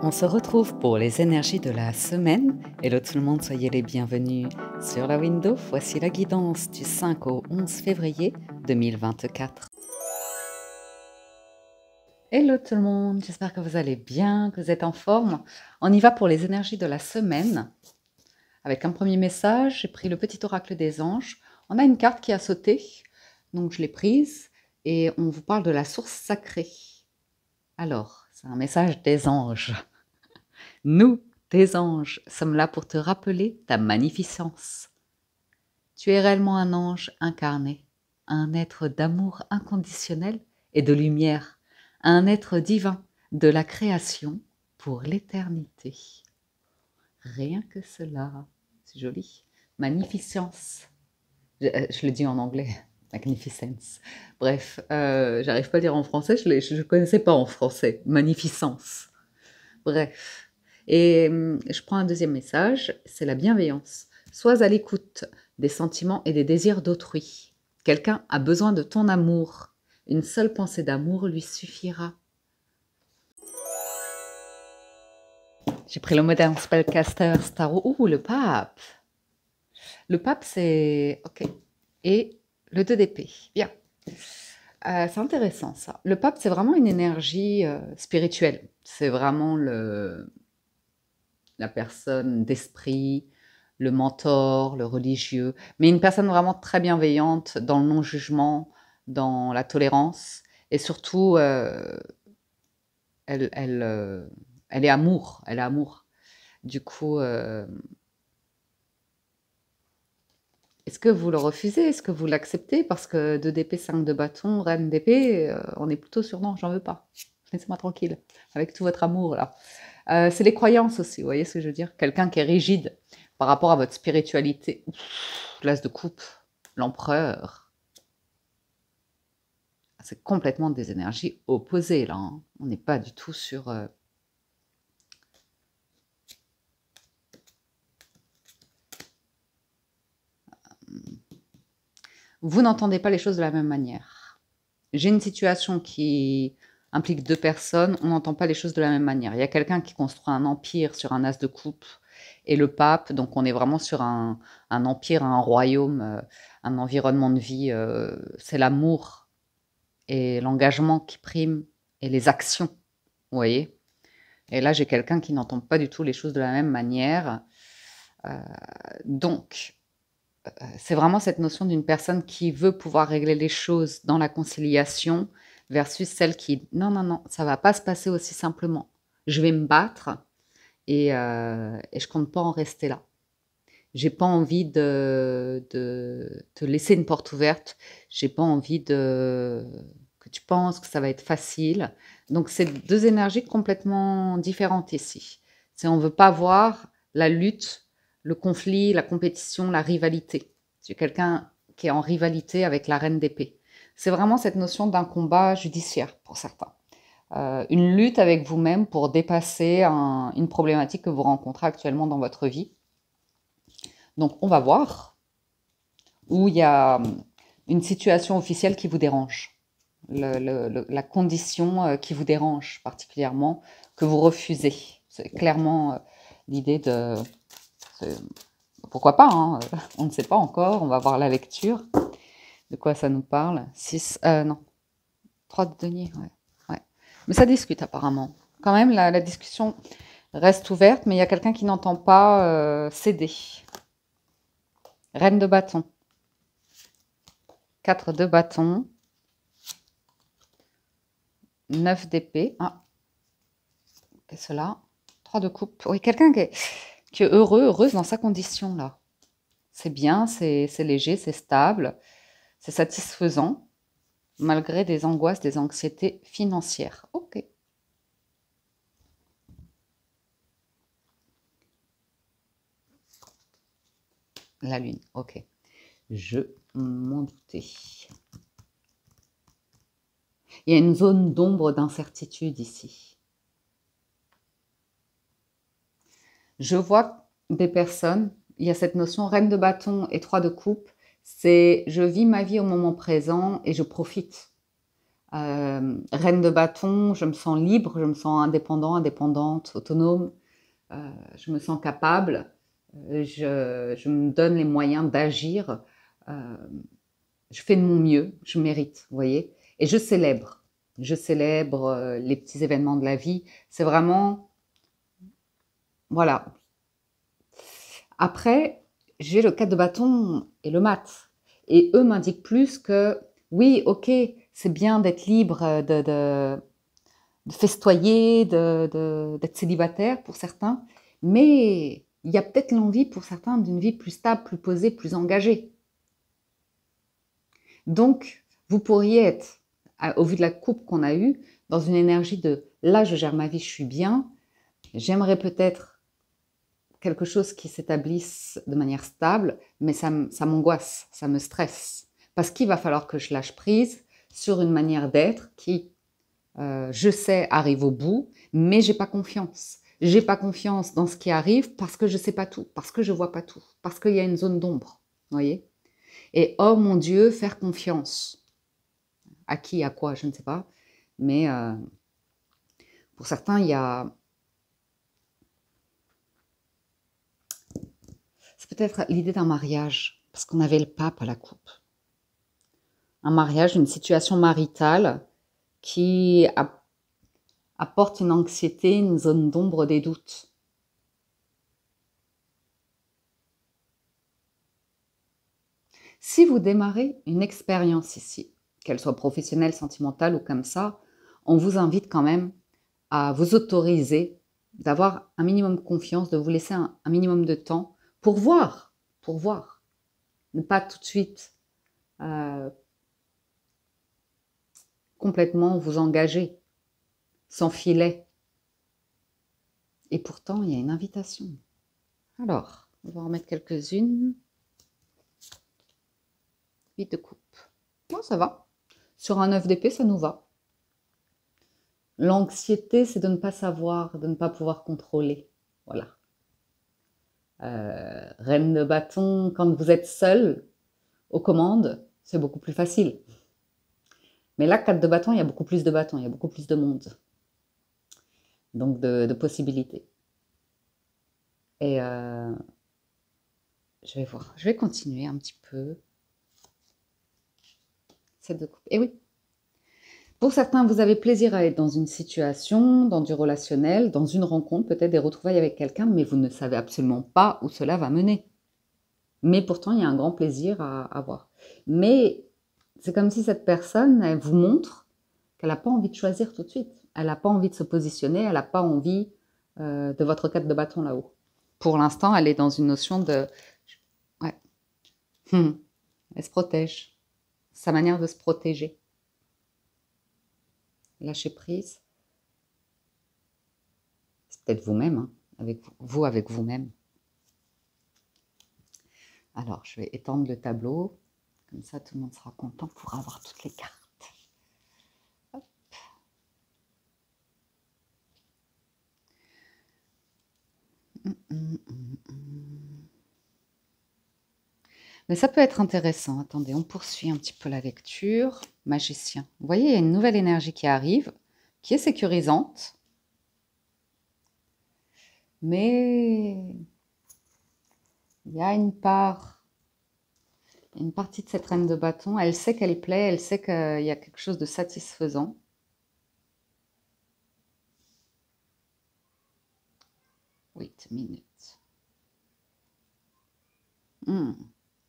On se retrouve pour les énergies de la semaine. Hello tout le monde, soyez les bienvenus sur la window. Voici la guidance du 5 au 11 février 2024. Hello tout le monde, j'espère que vous allez bien, que vous êtes en forme. On y va pour les énergies de la semaine. Avec un premier message, j'ai pris le petit oracle des anges. On a une carte qui a sauté, donc je l'ai prise et on vous parle de la source sacrée. Alors, c'est un message des anges. Nous, tes anges, sommes là pour te rappeler ta magnificence. Tu es réellement un ange incarné, un être d'amour inconditionnel et de lumière, un être divin de la création pour l'éternité. Rien que cela, c'est joli. Magnificence. Je le dis en anglais, magnificence. Bref, j'arrive pas à dire en français, je ne connaissais pas en français. Magnificence. Bref. Et je prends un deuxième message, c'est la bienveillance. Sois à l'écoute des sentiments et des désirs d'autrui. Quelqu'un a besoin de ton amour. Une seule pensée d'amour lui suffira. J'ai pris le Modern Spellcaster Tarot. Ouh, le pape. Le pape, c'est... Ok. Et le 2 d'épée. Bien. C'est intéressant, ça. Le pape, c'est vraiment une énergie spirituelle. C'est vraiment la personne d'esprit, le mentor, le religieux, mais une personne vraiment très bienveillante dans le non-jugement, dans la tolérance, et surtout, elle est amour, elle est amour. Du coup, est-ce que vous le refusez? Est-ce que vous l'acceptez? Parce que 2 d'épée, 5 de bâton, reine d'épée, on est plutôt sur non, j'en veux pas. Laissez-moi tranquille, avec tout votre amour là. C'est les croyances aussi, vous voyez ce que je veux dire? Quelqu'un qui est rigide par rapport à votre spiritualité. L'as de coupe, l'empereur. C'est complètement des énergies opposées là. Hein. On n'est pas du tout sur... Vous n'entendez pas les choses de la même manière. J'ai une situation qui implique 2 personnes, on n'entend pas les choses de la même manière. Il y a quelqu'un qui construit un empire sur un as de coupe et le pape, donc on est vraiment sur un empire, un royaume, un environnement de vie, c'est l'amour et l'engagement qui prime et les actions, vous voyez? Et là, j'ai quelqu'un qui n'entend pas du tout les choses de la même manière. Donc, c'est vraiment cette notion d'une personne qui veut pouvoir régler les choses dans la conciliation versus celle qui, non, non, non, ça va pas se passer aussi simplement. Je vais me battre et je compte pas en rester là. J'ai pas envie de te laisser une porte ouverte. J'ai pas envie que tu penses que ça va être facile. Donc, c'est 2 énergies complètement différentes ici. C'est on veut pas voir la lutte, le conflit, la compétition, la rivalité. C'est quelqu'un qui est en rivalité avec la reine d'épée. C'est vraiment cette notion d'un combat judiciaire pour certains. Une lutte avec vous-même pour dépasser une problématique que vous rencontrez actuellement dans votre vie. Donc, on va voir où il y a une situation officielle qui vous dérange, la condition qui vous dérange particulièrement, que vous refusez. C'est clairement l'idée de... Pourquoi pas, hein, on ne sait pas encore, on va voir la lecture. De quoi ça nous parle? 6, non, 3 de denier, ouais, ouais. Mais ça discute apparemment. Quand même, la discussion reste ouverte, mais il y a quelqu'un qui n'entend pas céder. Reine de bâton. 4 de bâton. 9 d'épée. Ah, qu'est-ce que cela? 3 de coupe. Oui, quelqu'un qui est heureux, heureuse dans sa condition, là. C'est bien, c'est léger, c'est stable, c'est satisfaisant, malgré des angoisses, des anxiétés financières. Ok. La lune, ok. Je m'en doutais. Il y a une zone d'ombre d'incertitude ici. Je vois des personnes, il y a cette notion reine de bâton et 3 de coupe, c'est je vis ma vie au moment présent et je profite. Reine de bâton, je me sens libre, je me sens indépendant, indépendante, autonome, je me sens capable, je me donne les moyens d'agir, je fais de mon mieux, je mérite, vous voyez. Et je célèbre les petits événements de la vie. C'est vraiment, voilà. Après, j'ai le 4 de bâton et le mat. Et eux m'indiquent plus que, oui, ok, c'est bien d'être libre, de festoyer, d'être célibataire pour certains, mais il y a peut-être l'envie pour certains d'une vie plus stable, plus posée, plus engagée. Donc, vous pourriez être, au vu de la coupe qu'on a eue, dans une énergie de « là, je gère ma vie, je suis bien, j'aimerais peut-être quelque chose qui s'établisse de manière stable, mais ça m'angoisse, ça me stresse. Parce qu'il va falloir que je lâche prise sur une manière d'être qui, je sais, arrive au bout, mais j'ai pas confiance. J'ai pas confiance dans ce qui arrive parce que je sais pas tout, parce que je vois pas tout, parce qu'il y a une zone d'ombre, vous voyez. Et oh mon Dieu, faire confiance. À qui, à quoi, je ne sais pas. Mais pour certains, il y a... C'est peut-être l'idée d'un mariage, parce qu'on avait le pape à la coupe. Un mariage, une situation maritale qui apporte une anxiété, une zone d'ombre des doutes. Si vous démarrez une expérience ici, qu'elle soit professionnelle, sentimentale ou comme ça, on vous invite quand même à vous autoriser d'avoir un minimum de confiance, de vous laisser un minimum de temps pour voir. Ne pas tout de suite complètement vous engager, sans filet. Et pourtant, il y a une invitation. Alors, on va en remettre quelques-unes. 8 de coupe. Bon, ça va. Sur un 9 d'épée, ça nous va. L'anxiété, c'est de ne pas savoir, de ne pas pouvoir contrôler. Voilà. Reine de bâton, quand vous êtes seul aux commandes, c'est beaucoup plus facile. Mais là, 4 de bâton, il y a beaucoup plus de bâtons, il y a beaucoup plus de monde. Donc, de possibilités. Et je vais voir. Je vais continuer un petit peu. 7 de coupe. Et oui. Pour certains, vous avez plaisir à être dans une situation, dans du relationnel, dans une rencontre, peut-être des retrouvailles avec quelqu'un, mais vous ne savez absolument pas où cela va mener. Mais pourtant, il y a un grand plaisir à avoir. Mais c'est comme si cette personne, elle vous montre qu'elle n'a pas envie de choisir tout de suite. Elle n'a pas envie de se positionner, elle n'a pas envie de votre 4 de bâton là-haut. Pour l'instant, elle est dans une notion de... Ouais. Elle se protège. Sa manière de se protéger. Lâcher prise. C'est peut-être vous-même, hein, avec vous-même. Alors, je vais étendre le tableau. Comme ça, tout le monde sera content pour avoir toutes les cartes. Hop. Mais ça peut être intéressant. Attendez, on poursuit un petit peu la lecture. Magicien. Vous voyez, il y a une nouvelle énergie qui arrive, qui est sécurisante. Mais il y a une partie de cette reine de bâton. Elle sait qu'elle plaît, elle sait qu'il y a quelque chose de satisfaisant. Wait a minute.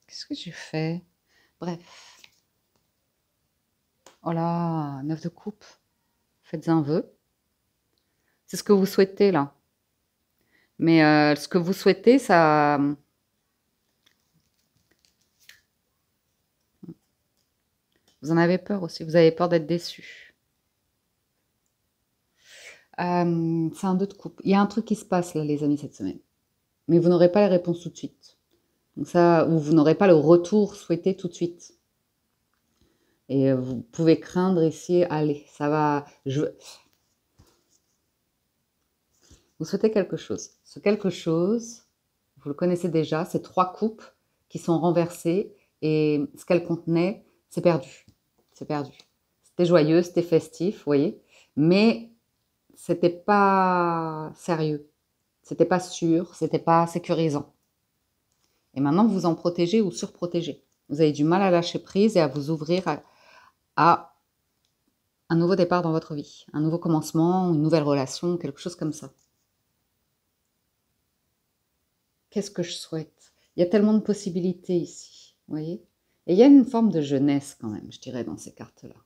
Qu'est-ce que j'ai fait? Bref. Oh là, 9 de coupe. Faites un vœu. C'est ce que vous souhaitez là. Mais ce que vous souhaitez, ça... Vous en avez peur aussi. Vous avez peur d'être déçu. C'est un 2 de coupe. Il y a un truc qui se passe là, les amis, cette semaine. Mais vous n'aurez pas les réponses tout de suite. Donc ça, ou vous n'aurez pas le retour souhaité tout de suite. Et vous pouvez craindre ici, allez, ça va... Vous souhaitez quelque chose. Ce quelque chose, vous le connaissez déjà, c'est 3 coupes qui sont renversées et ce qu'elles contenaient, c'est perdu. C'est perdu. C'était joyeux, c'était festif, vous voyez. Mais c'était pas sérieux. C'était pas sûr, c'était pas sécurisant. Et maintenant, vous vous en protégez ou surprotégez. Vous avez du mal à lâcher prise et à vous ouvrir à un nouveau départ dans votre vie, un nouveau commencement, une nouvelle relation, quelque chose comme ça. Qu'est-ce que je souhaite? Il y a tellement de possibilités ici, vous voyez? Et il y a une forme de jeunesse quand même, je dirais, dans ces cartes-là.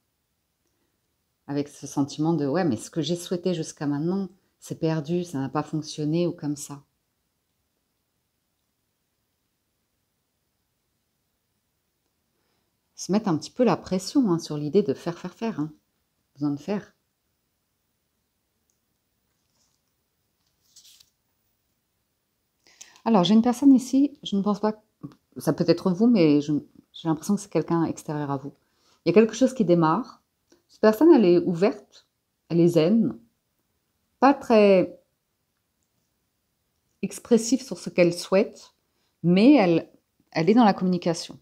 Avec ce sentiment de, ouais, mais ce que j'ai souhaité jusqu'à maintenant, c'est perdu, ça n'a pas fonctionné ou comme ça. Se mettre un petit peu la pression sur l'idée de faire. Besoin de faire. Alors, j'ai une personne ici, je ne pense pas, ça peut être vous, mais j'ai l'impression que c'est quelqu'un extérieur à vous. Il y a quelque chose qui démarre. Cette personne, elle est ouverte, elle est zen, pas très expressive sur ce qu'elle souhaite, mais elle est dans la communication.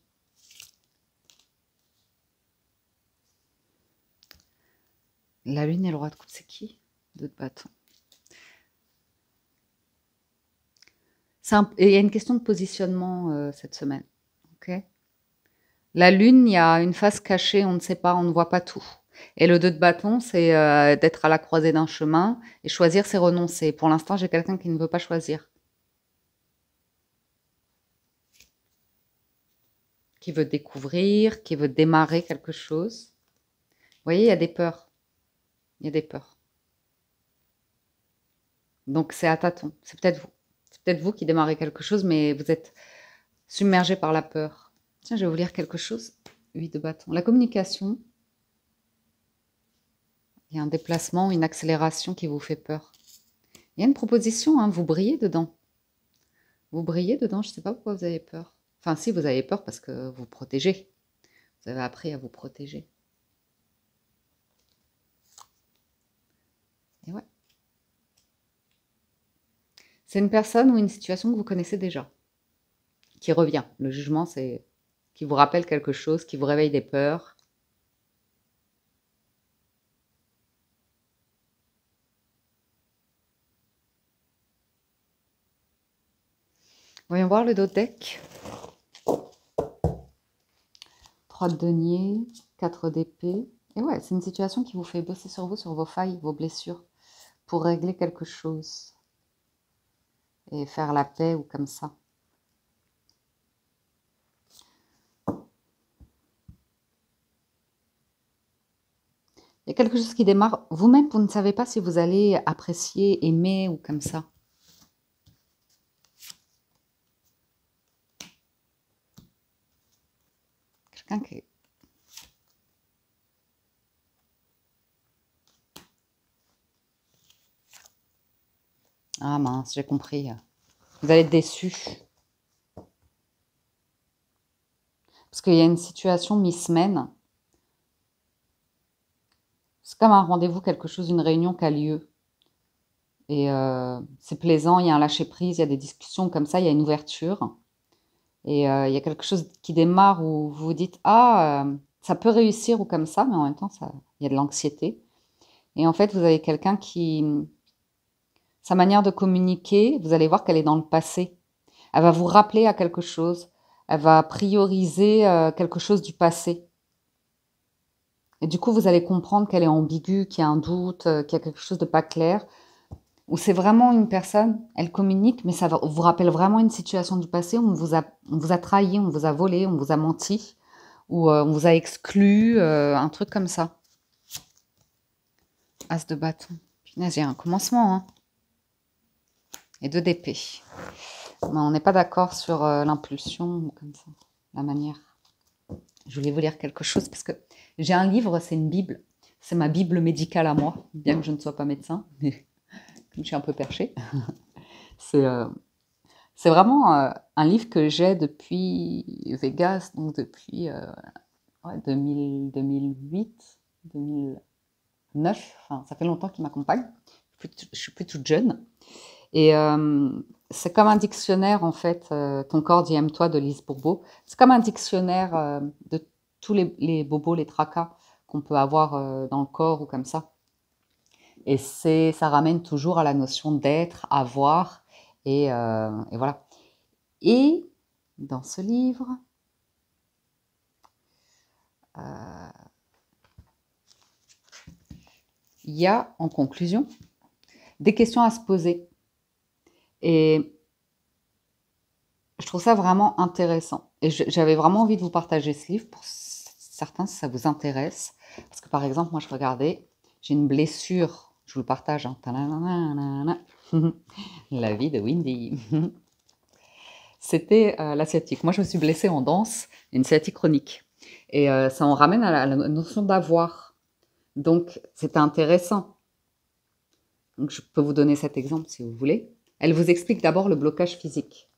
La lune et le roi de coupe, c'est qui? Deux de bâton. Et il y a une question de positionnement cette semaine. Okay, la lune, il y a une face cachée, on ne sait pas, on ne voit pas tout. Et le 2 de bâton, c'est d'être à la croisée d'un chemin. Et choisir, c'est renoncer. Pour l'instant, j'ai quelqu'un qui ne veut pas choisir. Qui veut découvrir, qui veut démarrer quelque chose. Vous voyez, il y a des peurs. Il y a des peurs. Donc, c'est à tâtons. C'est peut-être vous. C'est peut-être vous qui démarrez quelque chose, mais vous êtes submergé par la peur. Tiens, je vais vous lire quelque chose. 8 de bâton. La communication. Il y a un déplacement, une accélération qui vous fait peur. Il y a une proposition, vous brillez dedans. Vous brillez dedans, je ne sais pas pourquoi vous avez peur. Enfin, si, vous avez peur parce que vous protégez. Vous avez appris à vous protéger. Et ouais. C'est une personne ou une situation que vous connaissez déjà, qui revient. Le jugement, c'est qui vous rappelle quelque chose, qui vous réveille des peurs. Voyons voir le dos de deck. 3 de denier, 4 d'épée. Et ouais, c'est une situation qui vous fait bosser sur vous, sur vos failles, vos blessures, pour régler quelque chose. Et faire la paix ou comme ça. Il y a quelque chose qui démarre. Vous-même, vous ne savez pas si vous allez apprécier, aimer ou comme ça. Quelqu'un qui... Ah mince, j'ai compris. Vous allez être déçu. Parce qu'il y a une situation mi-semaine. C'est comme un rendez-vous, quelque chose, une réunion qui a lieu. Et c'est plaisant, il y a un lâcher-prise, il y a des discussions comme ça, il y a une ouverture. Et il y a quelque chose qui démarre où vous vous dites « Ah, ça peut réussir » ou comme ça, mais en même temps, il y a de l'anxiété. Et en fait, vous avez quelqu'un qui... Sa manière de communiquer, vous allez voir qu'elle est dans le passé. Elle va vous rappeler à quelque chose. Elle va prioriser quelque chose du passé. Et du coup, vous allez comprendre qu'elle est ambiguë, qu'il y a un doute, qu'il y a quelque chose de pas clair. Ou c'est vraiment une personne, elle communique, mais ça vous rappelle vraiment une situation du passé où on vous a trahi, on vous a volé, on vous a menti, ou on vous a exclu, un truc comme ça. As de bâton. Punaise, il y a un commencement, Et 2 d'épée. On n'est pas d'accord sur l'impulsion, comme ça, la manière. Je voulais vous lire quelque chose parce que j'ai un livre, c'est une Bible. C'est ma Bible médicale à moi, bien que je ne sois pas médecin, mais comme je suis un peu perchée. C'est vraiment un livre que j'ai depuis Vegas, donc depuis 2008, 2009. Enfin, ça fait longtemps qu'il m'accompagne. Je suis plus toute jeune. Et c'est comme un dictionnaire, en fait, Ton corps dit aime-toi de Lise Bourbeau. C'est comme un dictionnaire de tous les bobos, les tracas qu'on peut avoir dans le corps ou comme ça. Et ça ramène toujours à la notion d'être, avoir, et voilà. Et dans ce livre, il y a en conclusion des questions à se poser. Et je trouve ça vraiment intéressant. Et j'avais vraiment envie de vous partager ce livre pour certains si ça vous intéresse. Parce que par exemple, moi je regardais, j'ai une blessure, je vous le partage, hein. La vie de Windy. C'était la sciatique. Moi je me suis blessée en danse, une sciatique chronique. Et ça en ramène à la notion d'avoir. Donc c'était intéressant. Donc je peux vous donner cet exemple si vous voulez. Elle vous explique d'abord le blocage physique.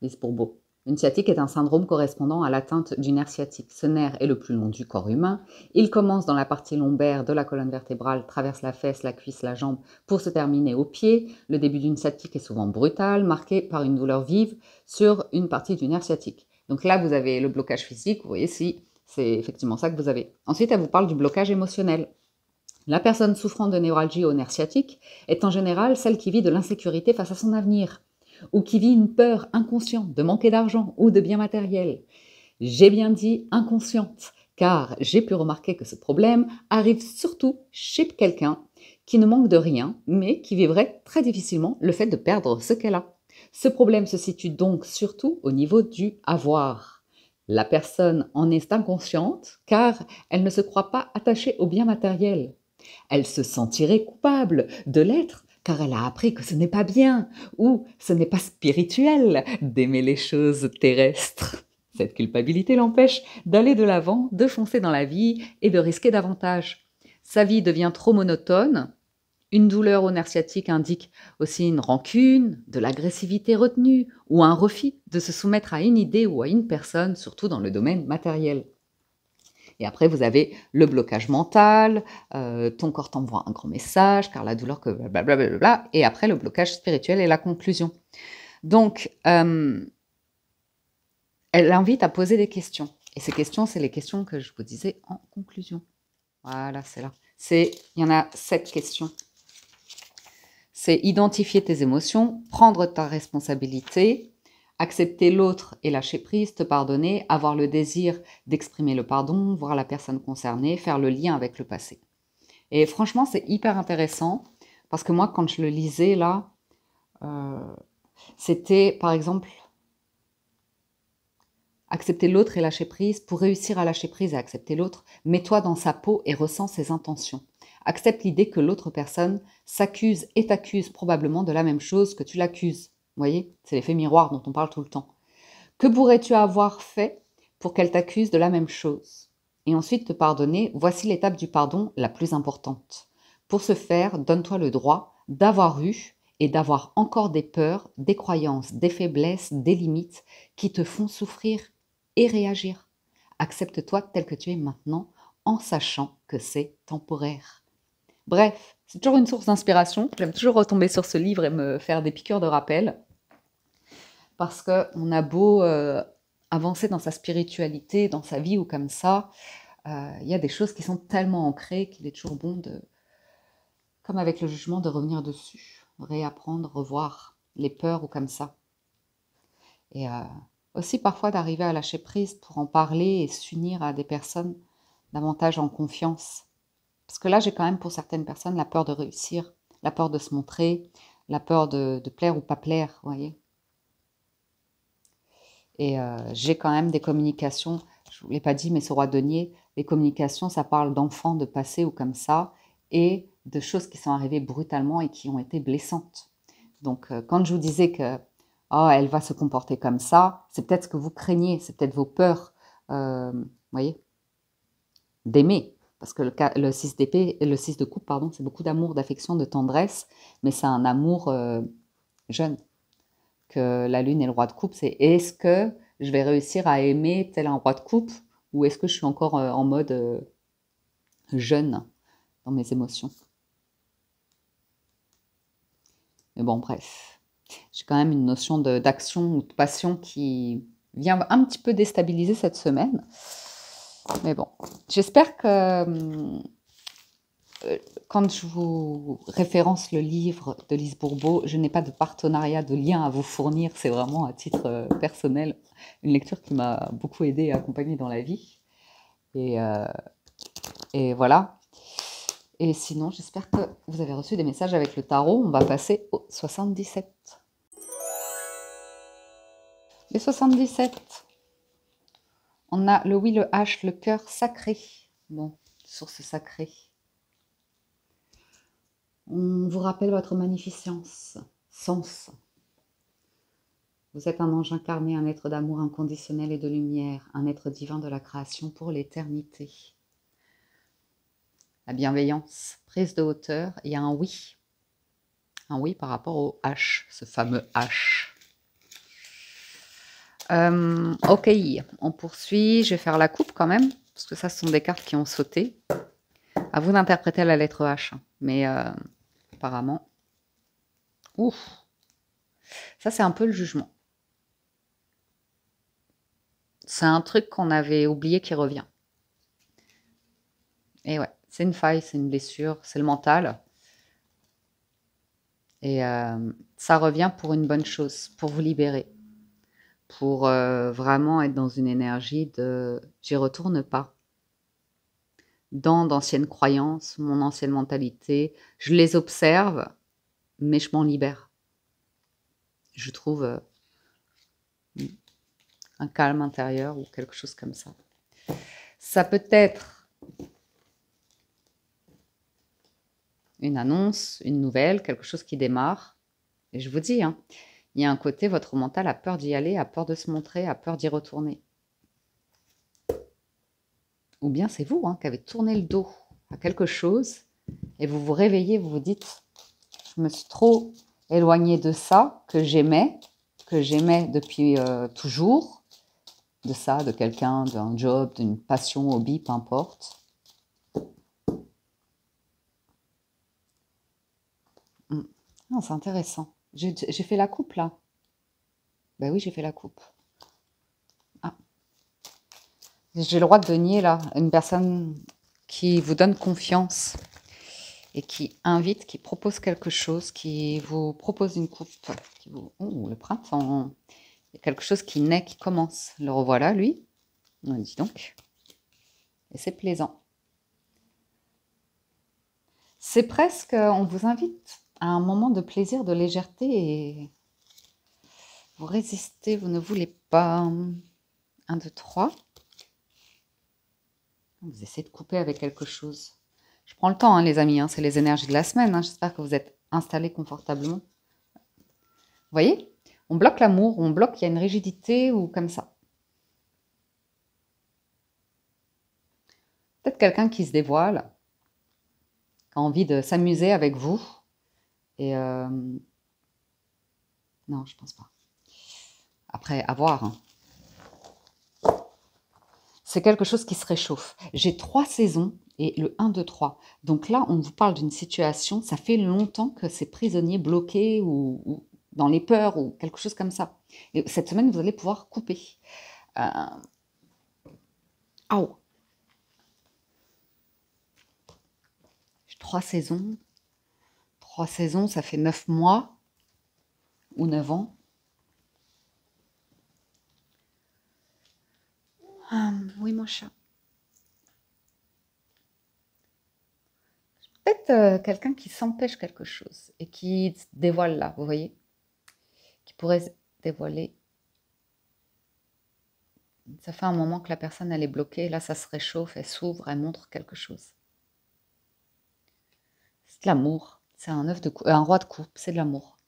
Lise Bourbeau. Une sciatique est un syndrome correspondant à l'atteinte du nerf sciatique. Ce nerf est le plus long du corps humain. Il commence dans la partie lombaire de la colonne vertébrale, traverse la fesse, la cuisse, la jambe pour se terminer au pied. Le début d'une sciatique est souvent brutal, marqué par une douleur vive sur une partie du nerf sciatique. Donc là, vous avez le blocage physique. Vous voyez si c'est effectivement ça que vous avez. Ensuite, elle vous parle du blocage émotionnel. La personne souffrant de névralgie au nerf sciatique est en général celle qui vit de l'insécurité face à son avenir, ou qui vit une peur inconsciente de manquer d'argent ou de biens matériels. J'ai bien dit inconsciente, car j'ai pu remarquer que ce problème arrive surtout chez quelqu'un qui ne manque de rien, mais qui vivrait très difficilement le fait de perdre ce qu'elle a. Ce problème se situe donc surtout au niveau du avoir. La personne en est inconsciente, car elle ne se croit pas attachée aux biens matériels. Elle se sentirait coupable de l'être, car elle a appris que ce n'est pas bien, ou ce n'est pas spirituel d'aimer les choses terrestres. Cette culpabilité l'empêche d'aller de l'avant, de foncer dans la vie et de risquer davantage. Sa vie devient trop monotone. Une douleur au nerf sciatique indique aussi une rancune, de l'agressivité retenue ou un refus de se soumettre à une idée ou à une personne, surtout dans le domaine matériel. Et après, vous avez le blocage mental, ton corps t'envoie un grand message, car la douleur que blablabla, et après le blocage spirituel et la conclusion. Donc, elle invite à poser des questions. Et ces questions, c'est les questions que je vous disais en conclusion. Voilà, c'est là. Il y en a 7 questions. C'est identifier tes émotions, prendre ta responsabilité, accepter l'autre et lâcher prise, te pardonner, avoir le désir d'exprimer le pardon, voir la personne concernée, faire le lien avec le passé. Et franchement, c'est hyper intéressant parce que moi, quand je le lisais là, c'était par exemple accepter l'autre et lâcher prise. Pour réussir à lâcher prise et accepter l'autre, mets-toi dans sa peau et ressens ses intentions. Accepte l'idée que l'autre personne s'accuse et t'accuse probablement de la même chose que tu l'accuses. Vous voyez, c'est l'effet miroir dont on parle tout le temps. Que pourrais-tu avoir fait pour qu'elle t'accuse de la même chose? Et ensuite te pardonner, voici l'étape du pardon la plus importante. Pour ce faire, donne-toi le droit d'avoir eu et d'avoir encore des peurs, des croyances, des faiblesses, des limites qui te font souffrir et réagir. Accepte-toi tel que tu es maintenant en sachant que c'est temporaire. Bref, c'est toujours une source d'inspiration. J'aime toujours retomber sur ce livre et me faire des piqûres de rappel. Parce qu'on a beau avancer dans sa spiritualité, dans sa vie ou comme ça, il y a des choses qui sont tellement ancrées qu'il est toujours bon de, comme avec le jugement, de revenir dessus, réapprendre, revoir les peurs ou comme ça. Et aussi parfois d'arriver à lâcher prise pour en parler et s'unir à des personnes davantage en confiance. Parce que là, j'ai quand même pour certaines personnes la peur de réussir, la peur de se montrer, la peur de plaire ou pas plaire, vous voyez. Et j'ai quand même des communications, je ne vous l'ai pas dit, mais ce roi denier, les communications, ça parle d'enfants, de passé ou comme ça, et de choses qui sont arrivées brutalement et qui ont été blessantes. Donc quand je vous disais que oh, elle va se comporter comme ça, c'est peut-être ce que vous craignez, c'est peut-être vos peurs, vous voyez, d'aimer. Parce que le 6 d'épée, le 6 de coupe, pardon, c'est beaucoup d'amour, d'affection, de tendresse, mais c'est un amour jeune. Que la lune est le roi de coupe, c'est est-ce que je vais réussir à aimer tel un roi de coupe ou est-ce que je suis encore en mode jeune dans mes émotions. Mais bon, bref. J'ai quand même une notion d'action ou de passion qui vient un petit peu déstabiliser cette semaine. Mais bon, j'espère que quand je vous référence le livre de Lise Bourbeau, je n'ai pas de partenariat, de lien à vous fournir. C'est vraiment à titre personnel une lecture qui m'a beaucoup aidée et accompagnée dans la vie. Et voilà. Et sinon, j'espère que vous avez reçu des messages avec le tarot. On va passer au 77. Les 77. On a le oui, le H, le cœur sacré. Bon, source sacrée. On vous rappelle votre magnificence, sens. Vous êtes un ange incarné, un être d'amour inconditionnel et de lumière, un être divin de la création pour l'éternité. La bienveillance, prise de hauteur, il y a un oui. Un oui par rapport au H, ce fameux H. Ok, on poursuit. Je vais faire la coupe quand même, parce que ça, ce sont des cartes qui ont sauté. À vous d'interpréter la lettre H. Mais apparemment... Ouf. Ça, c'est un peu le jugement. C'est un truc qu'on avait oublié qui revient. Et ouais, c'est une faille, c'est une blessure, c'est le mental. Et ça revient pour une bonne chose, pour vous libérer. Pour vraiment être dans une énergie de « j'y retourne pas ». Dans d'anciennes croyances, mon ancienne mentalité, je les observe, mais je m'en libère. Je trouve un calme intérieur ou quelque chose comme ça. Ça peut être une annonce, une nouvelle, quelque chose qui démarre. Et je vous dis, hein, il y a un côté, votre mental a peur d'y aller, a peur de se montrer, a peur d'y retourner. Ou bien c'est vous qui avez tourné le dos à quelque chose et vous vous réveillez, vous vous dites « je me suis trop éloignée de ça que j'aimais depuis toujours, de ça, de quelqu'un, d'un job, d'une passion, hobby, peu importe. » Non, c'est intéressant. J'ai fait la coupe là. Ben oui, j'ai fait la coupe. Ah. J'ai le droit de nier là une personne qui vous donne confiance et qui invite, qui propose quelque chose, qui vous propose une coupe, qui vous... Oh, le printemps. Il y a quelque chose qui naît, qui commence. Le revoilà, lui. Dis donc. Et c'est plaisant. C'est presque, on vous invite à un moment de plaisir, de légèreté et vous résistez, vous ne voulez pas. 1, 2, 3. Vous essayez de couper avec quelque chose. Je prends le temps, hein, les amis, c'est les énergies de la semaine. J'espère que vous êtes installés confortablement. Vous voyez? On bloque l'amour, on bloque, il y a une rigidité ou comme ça. Peut-être quelqu'un qui se dévoile, qui a envie de s'amuser avec vous. Et non, je pense pas. Après, à voir. Hein. C'est quelque chose qui se réchauffe. J'ai 3 saisons et le 1, 2, 3. Donc là, on vous parle d'une situation, ça fait longtemps que c'est prisonnier, bloqué ou dans les peurs ou quelque chose comme ça. Et cette semaine, vous allez pouvoir couper. Oh. 3 saisons. 3 saisons, ça fait 9 mois ou 9 ans. Oui, mon chat. Peut-être quelqu'un qui s'empêche quelque chose et qui se dévoile là, vous voyez, qui pourrait se dévoiler. Ça fait un moment que la personne, elle est bloquée. Là, ça se réchauffe, elle s'ouvre, elle montre quelque chose. C'est de l'amour. C'est un un roi de coupe, c'est de l'amour.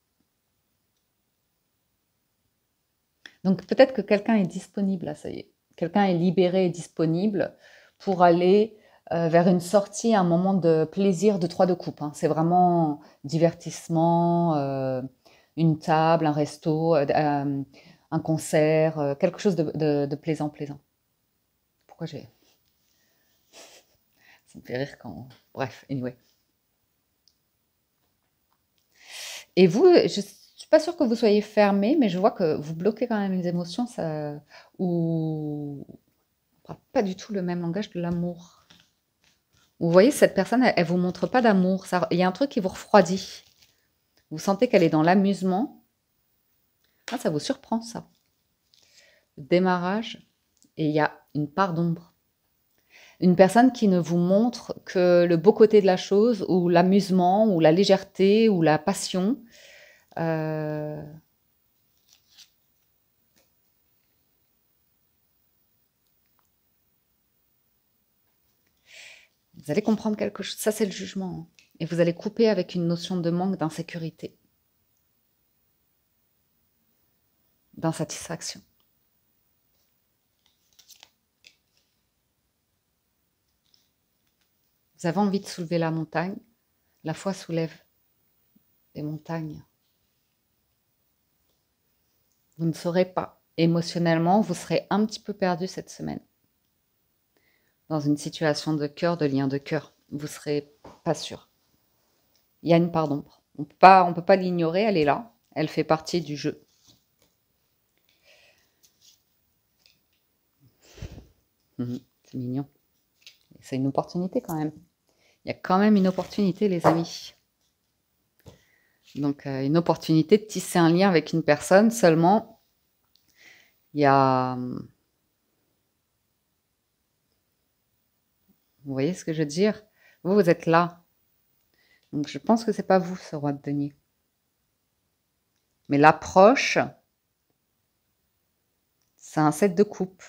Donc, peut-être que quelqu'un est disponible, là, ça y est. Quelqu'un est libéré et disponible pour aller vers une sortie, un moment de plaisir de 3 de coupe. C'est vraiment divertissement, une table, un resto, un concert, quelque chose de plaisant. Pourquoi j'ai... Ça me fait rire quand... Bref, anyway. Et vous, je ne suis pas sûre que vous soyez fermé, mais je vois que vous bloquez quand même les émotions, ça... ou parle pas du tout le même langage de l'amour. Vous voyez, cette personne, elle vous montre pas d'amour. Il y a un truc qui vous refroidit. Vous sentez qu'elle est dans l'amusement. Ah, ça vous surprend, ça. Le démarrage, et il y a une part d'ombre. Une personne qui ne vous montre que le beau côté de la chose, ou l'amusement, ou la légèreté, ou la passion. Vous allez comprendre quelque chose. Ça, c'est le jugement. Et vous allez couper avec une notion de manque, d'insécurité, d'insatisfaction. Vous avez envie de soulever la montagne. La foi soulève des montagnes. Vous ne saurez pas. Émotionnellement, vous serez un petit peu perdu cette semaine. Dans une situation de cœur, de lien de cœur. Vous ne serez pas sûr. Il y a une part d'ombre. On ne peut pas l'ignorer, elle est là. Elle fait partie du jeu. C'est mignon. C'est une opportunité quand même. Il y a quand même une opportunité, les amis. Donc, une opportunité de tisser un lien avec une personne. Seulement, il y a... Vous voyez ce que je veux dire? Vous êtes là. Donc, je pense que c'est pas vous, ce roi de denier. Mais l'approche, c'est un 7 de coupe.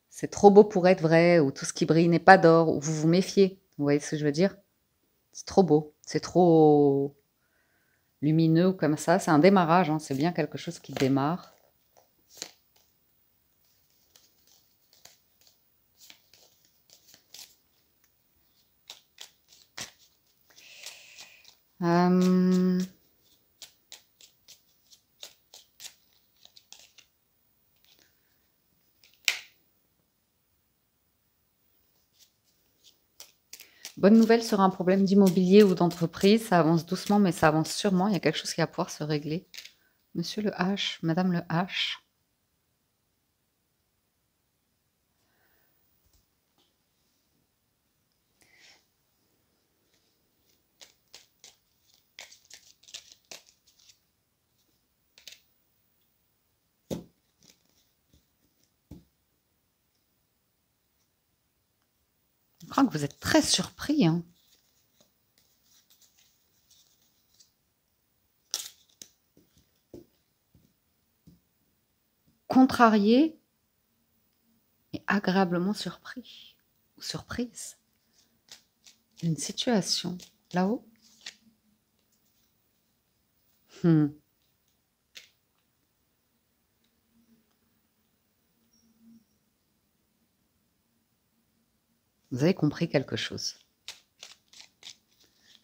C'est trop beau pour être vrai, ou tout ce qui brille n'est pas d'or, ou vous vous méfiez. Vous voyez ce que je veux dire? C'est trop beau. C'est trop lumineux ou comme ça. C'est un démarrage, hein. C'est bien quelque chose qui démarre. Bonne nouvelle sur un problème d'immobilier ou d'entreprise. Ça avance doucement, mais ça avance sûrement. Il y a quelque chose qui va pouvoir se régler. Monsieur le H, Madame le H. Je crois que vous êtes très surpris, hein. Contrarié et agréablement surpris ou surprise. Une situation là-haut. Vous avez compris quelque chose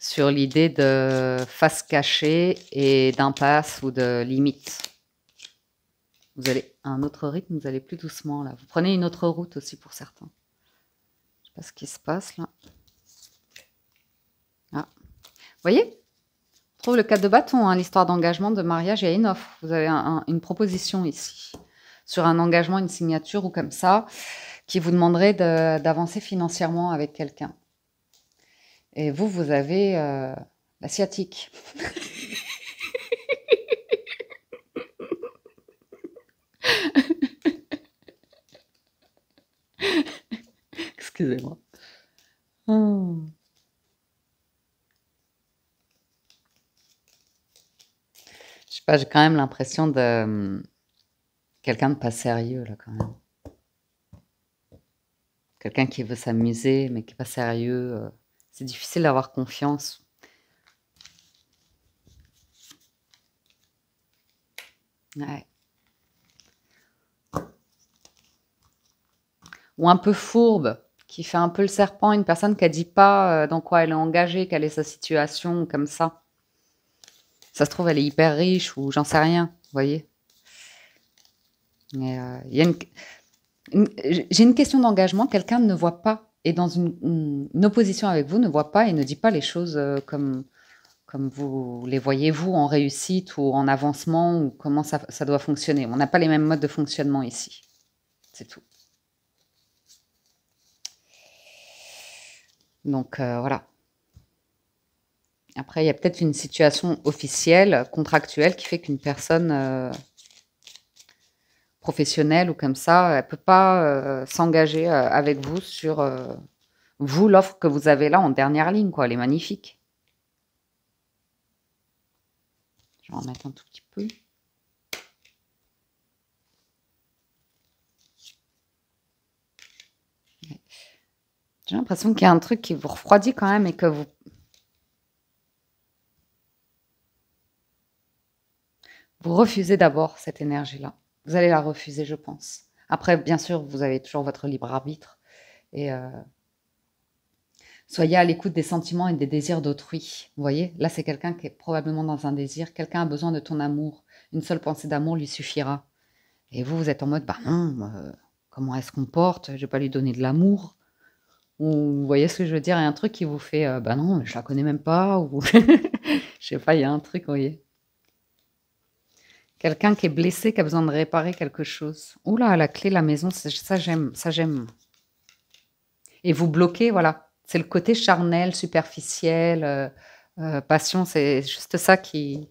sur l'idée de face cachée et d'impasse ou de limite. Vous allez à un autre rythme, vous allez plus doucement là. Vous prenez une autre route aussi pour certains. Je sais pas ce qui se passe là. Ah. Vous voyez? On trouve le 4 de bâton, hein, l'histoire d'engagement, de mariage et une offre. Vous avez une proposition ici sur un engagement, une signature ou comme ça, qui vous demanderait d'avancer financièrement avec quelqu'un. Et vous, vous avez la sciatique. Excusez-moi. Je sais pas, j'ai quand même l'impression de quelqu'un de pas sérieux là quand même. Quelqu'un qui veut s'amuser mais qui est pas sérieux. C'est difficile d'avoir confiance. Ouais. Ou un peu fourbe, qui fait un peu le serpent, une personne qui ne dit pas dans quoi elle est engagée, quelle est sa situation, comme ça. Ça se trouve, elle est hyper riche ou j'en sais rien, vous voyez. Mais, j'ai une question d'engagement, quelqu'un ne voit pas, et dans une opposition avec vous, ne voit pas et ne dit pas les choses comme vous les voyez, vous, en réussite ou en avancement, ou comment ça doit fonctionner. On n'a pas les mêmes modes de fonctionnement ici. C'est tout. Donc, voilà. Après, il y a peut-être une situation officielle, contractuelle, qui fait qu'une personne professionnelle ou comme ça, elle ne peut pas s'engager avec vous sur vous, l'offre que vous avez là en dernière ligne, quoi. Elle est magnifique. Je vais en mettre un tout petit peu. J'ai l'impression qu'il y a un truc qui vous refroidit quand même et que vous refusez d'abord cette énergie-là. Vous allez la refuser, je pense. Après, bien sûr, vous avez toujours votre libre arbitre. Et soyez à l'écoute des sentiments et des désirs d'autrui. Vous voyez, là, c'est quelqu'un qui est probablement dans un désir. Quelqu'un a besoin de ton amour. Une seule pensée d'amour lui suffira. Et vous, vous êtes en mode, bah non, comment elle se comporte? Je ne vais pas lui donner de l'amour. Ou vous voyez ce que je veux dire? Il y a un truc qui vous fait, bah non, je la connais même pas. Ou je sais pas, il y a un truc, vous voyez. Quelqu'un qui est blessé, qui a besoin de réparer quelque chose. Oula, la clé, la maison, ça j'aime, ça j'aime. Et vous bloquez, voilà. C'est le côté charnel, superficiel, passion, c'est juste ça qui...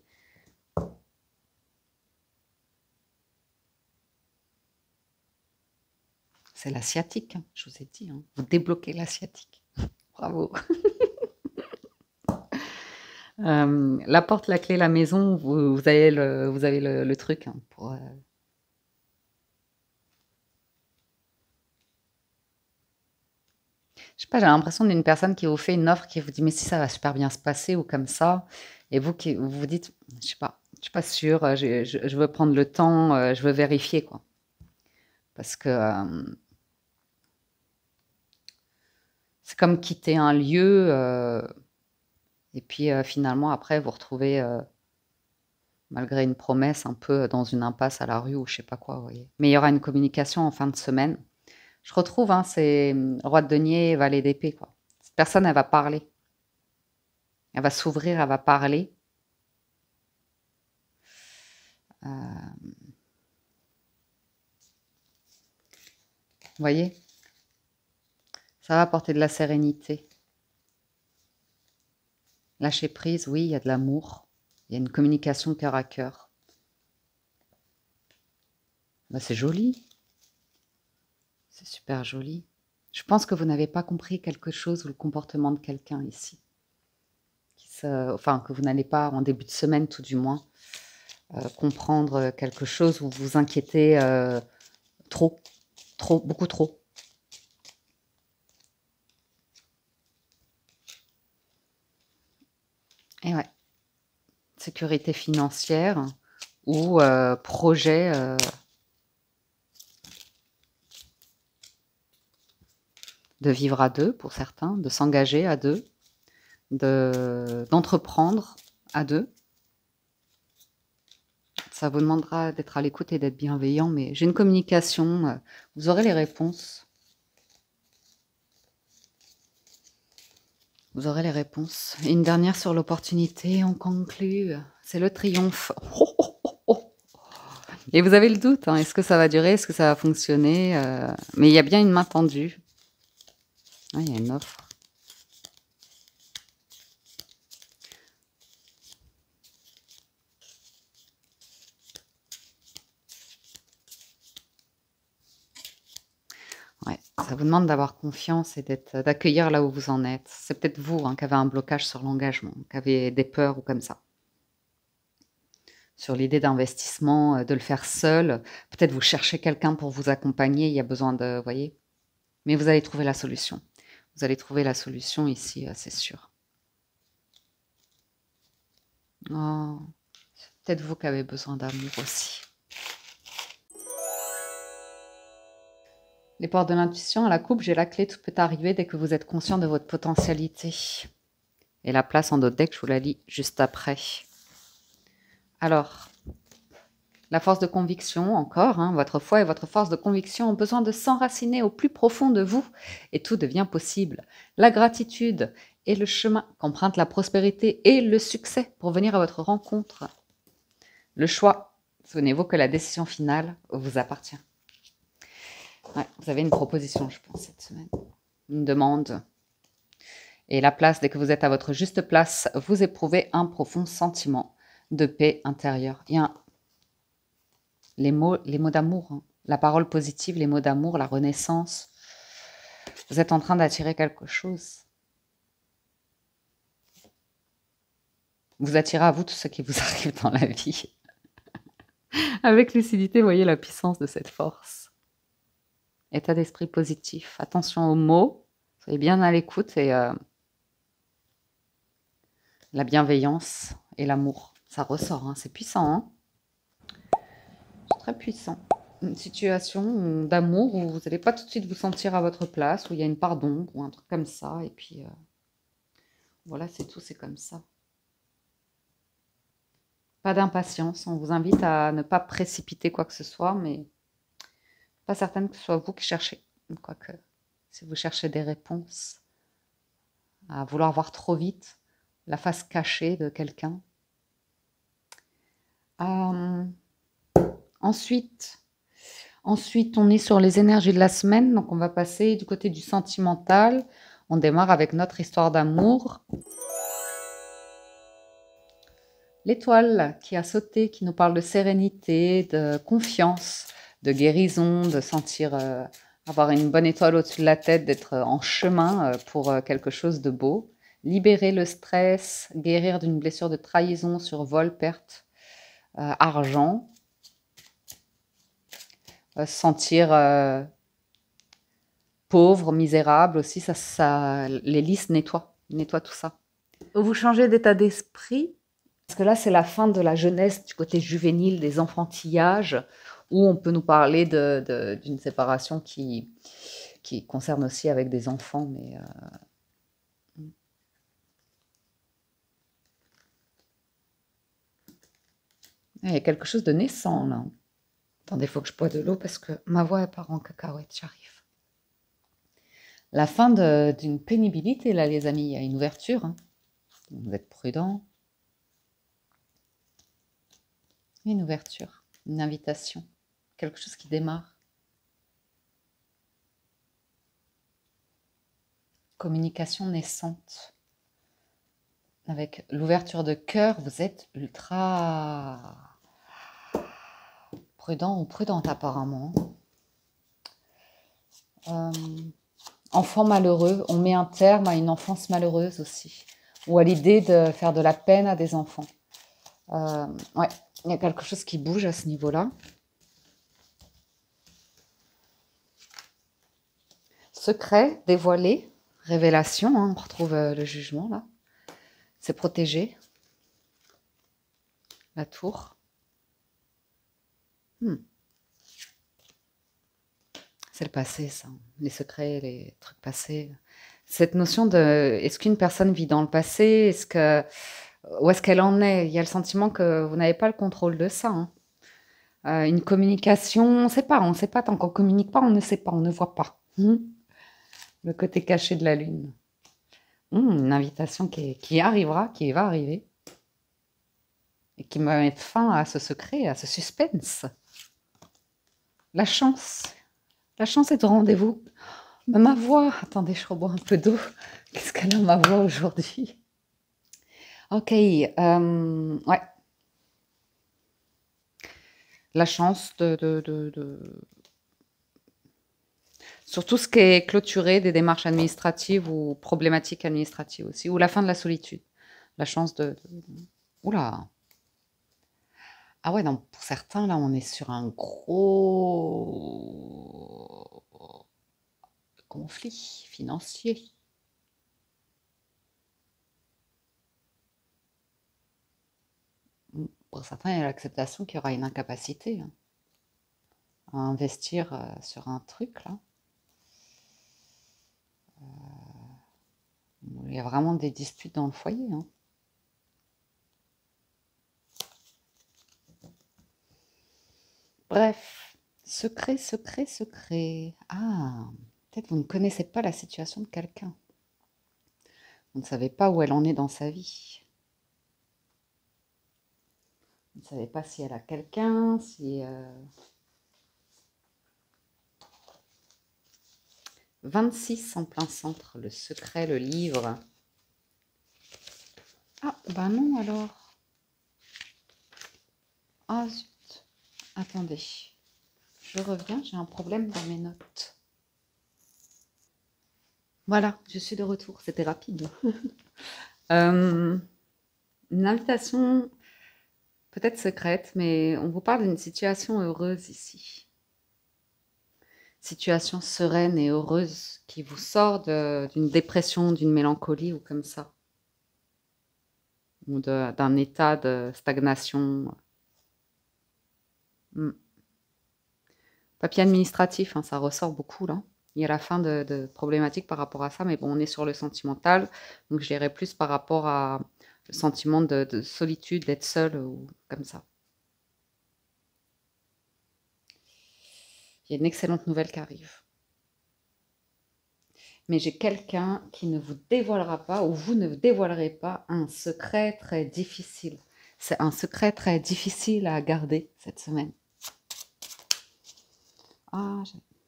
C'est l'asiatique, hein, je vous ai dit. Hein. Vous débloquez l'asiatique. Bravo. La porte, la clé, la maison, vous avez le truc hein, pour... Je sais pas, j'ai l'impression d'une personne qui vous fait une offre, qui vous dit mais si ça va super bien se passer ou comme ça, et vous qui vous vous dites, je suis pas sûre, je veux prendre le temps, je veux vérifier quoi, parce que c'est comme quitter un lieu et puis finalement après vous retrouvez malgré une promesse un peu dans une impasse à la rue ou je sais pas quoi, vous voyez. Mais il y aura une communication en fin de semaine. Je retrouve, hein, c'est roi de denier, valet d'épée quoi. Cette personne, elle va parler. Elle va s'ouvrir, elle va parler. Vous voyez? Ça va apporter de la sérénité. Lâcher prise, oui, il y a de l'amour. Il y a une communication cœur à cœur. Bah, c'est joli. C'est super joli. Je pense que vous n'avez pas compris quelque chose ou le comportement de quelqu'un ici. Enfin, que vous n'allez pas, en début de semaine tout du moins, comprendre quelque chose ou vous inquiéter trop, beaucoup trop. Et ouais, sécurité financière ou projet de vivre à deux pour certains, de s'engager à deux, d'entreprendre à deux. Ça vous demandera d'être à l'écoute et d'être bienveillant, mais j'ai une communication, vous aurez les réponses. Vous aurez les réponses. Et une dernière sur l'opportunité, on conclut. C'est le triomphe. Oh, oh, oh, oh. Et vous avez le doute, hein, est-ce que ça va durer, est-ce que ça va fonctionner mais il y a bien une main tendue. Ah, il y a une offre. Ouais, ça vous demande d'avoir confiance et d'accueillir là où vous en êtes. C'est peut-être vous hein, qui avez un blocage sur l'engagement, qui avez des peurs ou comme ça. Sur l'idée d'investissement, de le faire seul. Peut-être vous cherchez quelqu'un pour vous accompagner, il y a besoin de... Vous voyez? Mais vous allez trouver la solution. Vous allez trouver la solution ici, c'est sûr. Oh, c'est peut-être vous qui avez besoin d'amour aussi. Les portes de l'intuition, à la coupe, j'ai la clé, tout peut arriver dès que vous êtes conscient de votre potentialité. Et la place en d'autres decks, je vous la lis juste après. Alors, la force de conviction, encore, hein, votre foi et votre force de conviction ont besoin de s'enraciner au plus profond de vous et tout devient possible. La gratitude est le chemin qu'emprunte la prospérité et le succès pour venir à votre rencontre. Le choix, souvenez-vous que la décision finale vous appartient. Ouais, vous avez une proposition, je pense, cette semaine. Une demande. Et la place, dès que vous êtes à votre juste place, vous éprouvez un profond sentiment de paix intérieure. Il y a les mots d'amour, hein. La parole positive, les mots d'amour, la renaissance. Vous êtes en train d'attirer quelque chose. Vous attirez à vous tout ce qui vous arrive dans la vie. Avec lucidité, voyez la puissance de cette force. État d'esprit positif. Attention aux mots. Soyez bien à l'écoute et la bienveillance et l'amour. Ça ressort, hein. C'est puissant, hein. C'est très puissant. Une situation d'amour où vous n'allez pas tout de suite vous sentir à votre place, où il y a une part d'ombre ou un truc comme ça. Et puis, voilà, c'est tout, c'est comme ça. Pas d'impatience. On vous invite à ne pas précipiter quoi que ce soit, mais pas certaine que ce soit vous qui cherchez. Quoique, si vous cherchez des réponses, à vouloir voir trop vite la face cachée de quelqu'un. Ensuite, on est sur les énergies de la semaine, donc on va passer du côté du sentimental. On démarre avec notre histoire d'amour. L'étoile qui a sauté, qui nous parle de sérénité, de confiance, de guérison, de sentir avoir une bonne étoile au-dessus de la tête, d'être en chemin pour quelque chose de beau. Libérer le stress, guérir d'une blessure de trahison sur vol, perte, argent. Sentir pauvre, misérable aussi, les listes nettoient tout ça. Vous changez d'état d'esprit, parce que là, c'est la fin de la jeunesse, du côté juvénile, des enfantillages, où on peut nous parler d'une séparation qui concerne aussi avec des enfants, mais il y a quelque chose de naissant, là. Attendez, il faut que je bois de l'eau, parce que ma voix, elle part en cacahuète, j'arrive. La fin d'une pénibilité, là, les amis, il y a une ouverture, hein. Vous êtes prudents. Une ouverture, une invitation, quelque chose qui démarre. Communication naissante. Avec l'ouverture de cœur, vous êtes ultra prudent ou prudente apparemment. Enfant malheureux, on met un terme à une enfance malheureuse aussi. Ou à l'idée de faire de la peine à des enfants. Ouais, il y a quelque chose qui bouge à ce niveau-là. Secret, dévoilé, révélation, hein, on retrouve le jugement là. C'est protégé. La tour. C'est le passé, ça. Les secrets, les trucs passés. Cette notion de... Est-ce qu'une personne vit dans le passé? Où est-ce qu'elle en est? Il y a le sentiment que vous n'avez pas le contrôle de ça, hein. Une communication, on ne sait pas. Tant qu'on ne communique pas, on ne sait pas, on ne voit pas. Le côté caché de la lune. Une invitation qui arrivera, qui va arriver. Et qui va mettre fin à ce secret, à ce suspense. La chance. La chance est au rendez-vous. Ma voix. Attendez, je rebois un peu d'eau. Qu'est-ce qu'elle a, ma voix, aujourd'hui? Ok. Ouais. La chance sur tout ce qui est clôturé, des démarches administratives ou problématiques administratives aussi. Ou la fin de la solitude. La chance Oula. Ah ouais, non, pour certains, là, on est sur un gros conflit financier. Pour certains, il y a l'acceptation qu'il y aura une incapacité, hein, à investir sur un truc, là. Il y a vraiment des disputes dans le foyer, hein. Bref, secret, secret, secret. Ah, peut-être vous ne connaissez pas la situation de quelqu'un. Vous ne savez pas où elle en est dans sa vie. Vous ne savez pas si elle a quelqu'un, si... 26 en plein centre, le secret, le livre. Ah, bah non alors. Ah zut. Attendez. Je reviens, j'ai un problème dans mes notes. Voilà, je suis de retour. C'était rapide. Euh, une invitation peut-être secrète, mais on vous parle d'une situation heureuse ici. Situation sereine et heureuse qui vous sort d'une dépression, d'une mélancolie ou comme ça. Ou d'un état de stagnation. Hmm. Papier administratif, hein, ça ressort beaucoup là. Il y a la fin de problématiques par rapport à ça, mais bon, on est sur le sentimental, donc je dirais plus par rapport à le sentiment de solitude, d'être seul ou comme ça. Il y a une excellente nouvelle qui arrive. Mais j'ai quelqu'un qui ne vous dévoilera pas, ou vous ne dévoilerez pas, un secret très difficile. C'est un secret très difficile à garder cette semaine. Ah,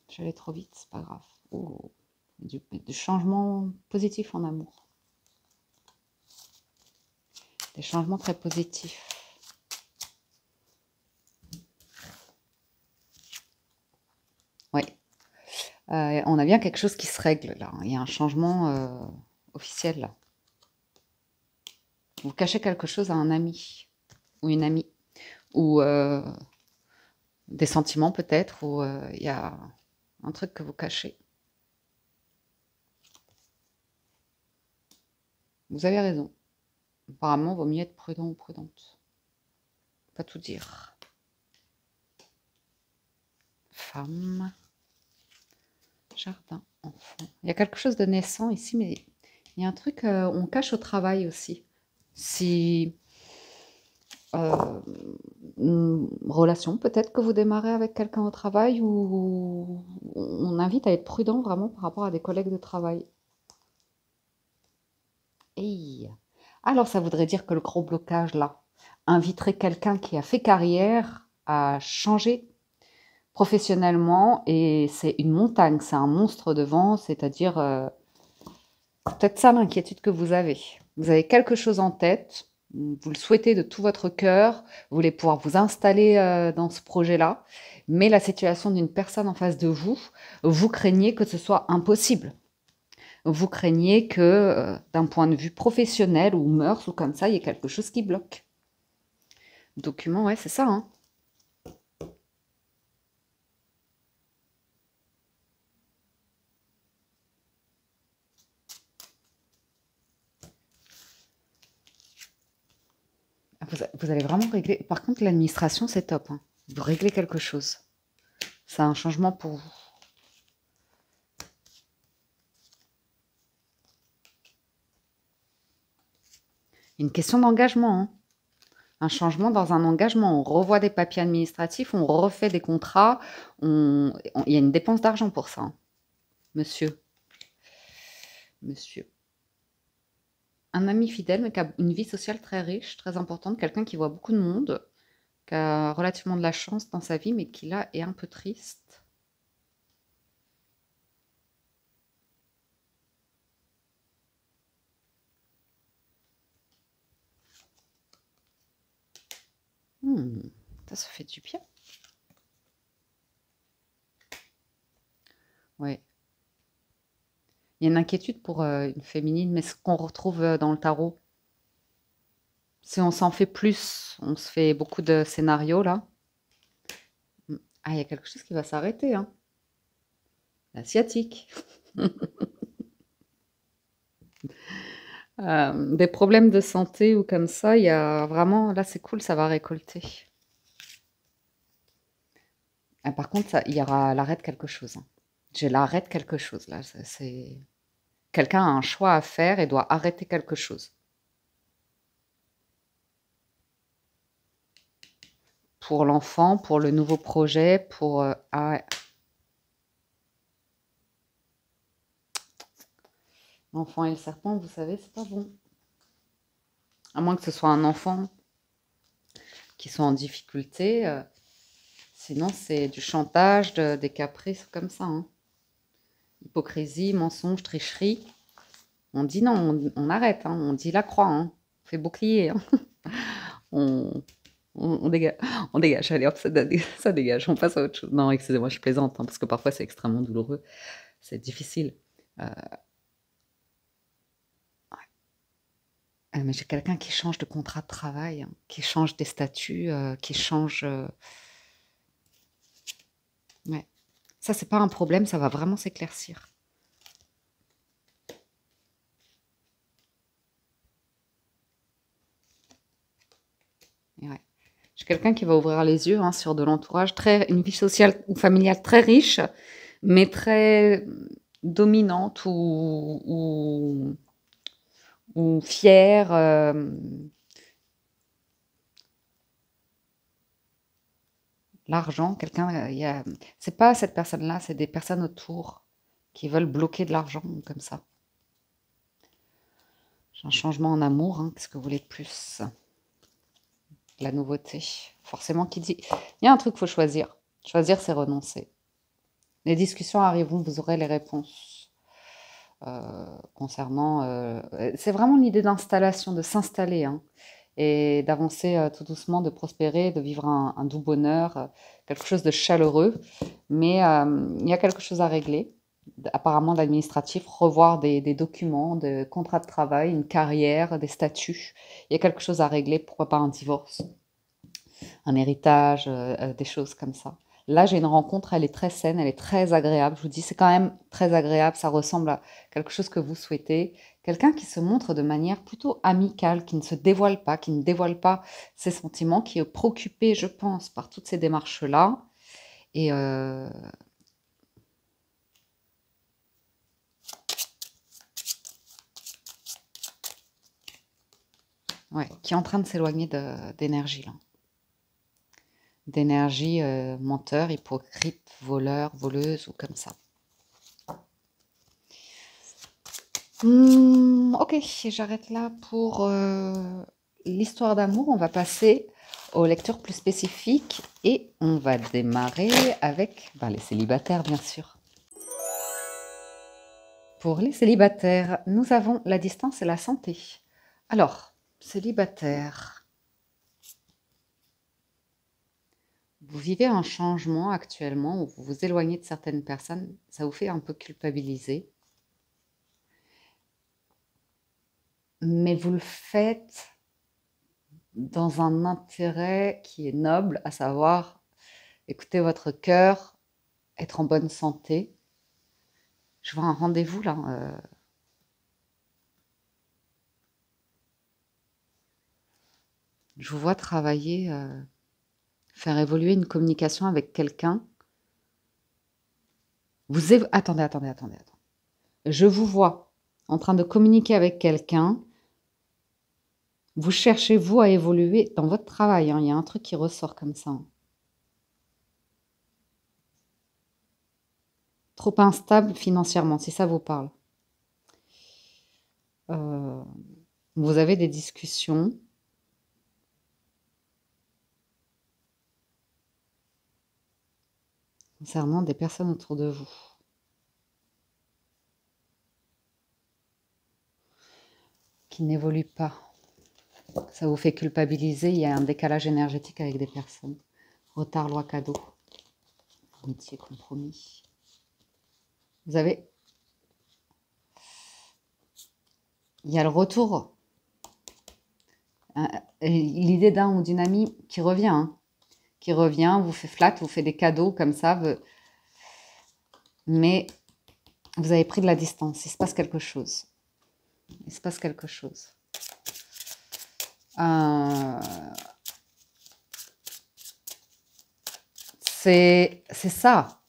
j'allais trop vite, c'est pas grave. Oh, du changement positif en amour. Des changements très positifs. Oui. On a bien quelque chose qui se règle là. Il y a un changement officiel là. Vous cachez quelque chose à un ami ou une amie. Ou des sentiments peut-être. Ou il y a un truc que vous cachez. Vous avez raison. Apparemment, il vaut mieux être prudent ou prudente. Pas tout dire. Femme. Jardin, enfant. Il y a quelque chose de naissant ici, mais il y a un truc, on cache au travail aussi. Si une relation peut-être que vous démarrez avec quelqu'un au travail ou on invite à être prudent vraiment par rapport à des collègues de travail. Hey. Alors ça voudrait dire que le gros blocage là inviterait quelqu'un qui a fait carrière à changer professionnellement et c'est une montagne, c'est un monstre devant, c'est-à-dire peut-être ça l'inquiétude que vous avez. Vous avez quelque chose en tête, vous le souhaitez de tout votre cœur, vous voulez pouvoir vous installer dans ce projet-là, mais la situation d'une personne en face de vous, vous craignez que ce soit impossible. Vous craignez que d'un point de vue professionnel ou mœurs ou comme ça, il y ait quelque chose qui bloque. Document, ouais, c'est ça, hein. Vous allez vraiment régler. Par contre, l'administration, c'est top, hein. Vous réglez quelque chose. C'est un changement pour vous. Une question d'engagement, hein. Un changement dans un engagement. On revoit des papiers administratifs, on refait des contrats. Il y a une dépense d'argent pour ça, hein. Monsieur. Monsieur. Un ami fidèle, mais qui a une vie sociale très riche, très importante. Quelqu'un qui voit beaucoup de monde, qui a relativement de la chance dans sa vie, mais qui là est un peu triste. Ça se fait du bien. Ouais. Il y a une inquiétude pour une féminine, mais ce qu'on retrouve dans le tarot. Si on s'en fait plus, on se fait beaucoup de scénarios là. Ah, il y a quelque chose qui va s'arrêter, hein. L'asiatique. Des problèmes de santé ou comme ça, il y a vraiment, là c'est cool, ça va récolter. Ah, par contre, il y aura l'arrêt de quelque chose, hein. J'ai l'arrêt de quelque chose là. C'est quelqu'un a un choix à faire et doit arrêter quelque chose. Pour l'enfant, pour le nouveau projet, pour ah, l'enfant et le serpent, vous savez, c'est pas bon. À moins que ce soit un enfant qui soit en difficulté. Sinon, c'est du chantage, des caprices comme ça, hein. Hypocrisie, mensonge, tricherie. On dit non, on arrête, hein, on dit la croix, hein. On fait bouclier, hein. On, on dégage, on dégage, allez hop, ça dégage, on passe à autre chose. Non, excusez-moi, je plaisante, hein, parce que parfois c'est extrêmement douloureux, c'est difficile. Euh, mais j'ai quelqu'un qui change de contrat de travail, hein, qui change des statuts, qui change. Ouais. Ça, c'est pas un problème, ça va vraiment s'éclaircir. Et ouais. J'ai quelqu'un qui va ouvrir les yeux, hein, sur de l'entourage, une vie sociale ou familiale très riche, mais très dominante ou fière. L'argent, quelqu'un, c'est pas cette personne-là, c'est des personnes autour qui veulent bloquer de l'argent comme ça. J'ai un changement en amour, hein, qu'est-ce que vous voulez de plus? La nouveauté. Forcément, qui dit. Il y a un truc qu'il faut choisir. Choisir, c'est renoncer. Les discussions arriveront, vous aurez les réponses concernant. C'est vraiment l'idée d'installation, de s'installer, hein, et d'avancer tout doucement, de prospérer, de vivre un doux bonheur, quelque chose de chaleureux. Mais il y a quelque chose à régler, apparemment d'administratif, revoir des documents, des contrats de travail, une carrière, des statuts. Il y a quelque chose à régler, pourquoi pas un divorce, un héritage, des choses comme ça. Là, j'ai une rencontre, elle est très saine, elle est très agréable. Je vous dis, c'est quand même très agréable, ça ressemble à quelque chose que vous souhaitez. Quelqu'un qui se montre de manière plutôt amicale, qui ne se dévoile pas, qui ne dévoile pas ses sentiments, qui est préoccupé, je pense, par toutes ces démarches-là. Et ouais, qui est en train de s'éloigner d'énergie, là. D'énergie menteur, hypocrite, voleur, voleuse ou comme ça. Ok, j'arrête là pour l'histoire d'amour. On va passer aux lectures plus spécifiques et on va démarrer avec les célibataires, bien sûr. Pour les célibataires, nous avons la distance et la santé. Alors, célibataire, vous vivez un changement actuellement où vous vous éloignez de certaines personnes, ça vous fait un peu culpabiliser. Mais vous le faites dans un intérêt qui est noble, à savoir écouter votre cœur, être en bonne santé. Je vois un rendez-vous là. Je vous vois travailler, faire évoluer une communication avec quelqu'un. Attendez. Je vous vois en train de communiquer avec quelqu'un. Vous cherchez, vous, à évoluer dans votre travail, hein. Il y a un truc qui ressort comme ça, hein. Trop instable financièrement, si ça vous parle. Vous avez des discussions. Concernant des personnes autour de vous. Qui n'évoluent pas. Ça vous fait culpabiliser, il y a un décalage énergétique avec des personnes. Retard, loi, cadeau. Amitié, compromis. Vous avez... Il y a le retour. L'idée d'un ou d'une amie qui revient, hein. Qui revient, vous fait flatte, vous fait des cadeaux comme ça. Mais vous avez pris de la distance. Il se passe quelque chose. Il se passe quelque chose. C'est ça.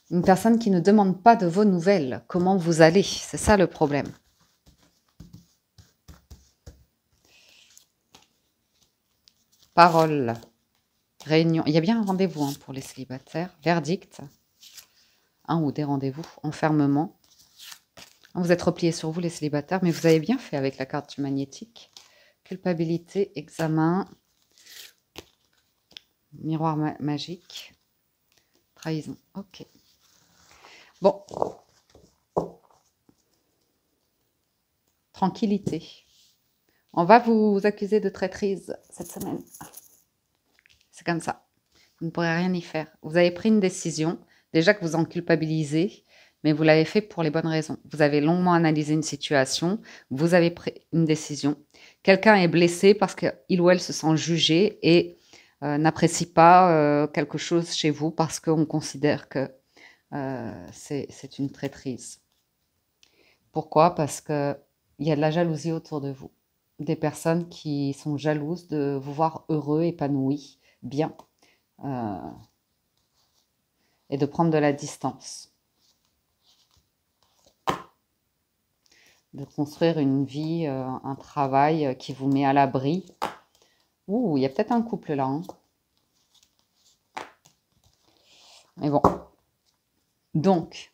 Une personne qui ne demande pas de vos nouvelles. Comment vous allez? C'est ça le problème. Parole. Réunion. Il y a bien un rendez-vous, hein, pour les célibataires. Verdict. Un ou des rendez-vous. Enfermement. Vous êtes repliés sur vous, les célibataires, mais vous avez bien fait avec la carte du magnétique. Culpabilité, examen. Miroir magique. Trahison. Ok. Bon. Tranquillité. On va vous accuser de traîtrise cette semaine. C'est comme ça. Vous ne pourrez rien y faire. Vous avez pris une décision, déjà que vous en culpabilisez, mais vous l'avez fait pour les bonnes raisons. Vous avez longuement analysé une situation, vous avez pris une décision. Quelqu'un est blessé parce qu'il ou elle se sent jugé et n'apprécie pas quelque chose chez vous parce qu'on considère que c'est une traîtrise. Pourquoi? Parce qu'il y a de la jalousie autour de vous. Des personnes qui sont jalouses de vous voir heureux, épanoui, bien, et de prendre de la distance. De construire une vie, un travail qui vous met à l'abri. Ouh, il y a peut-être un couple là. Hein. Mais bon. Donc,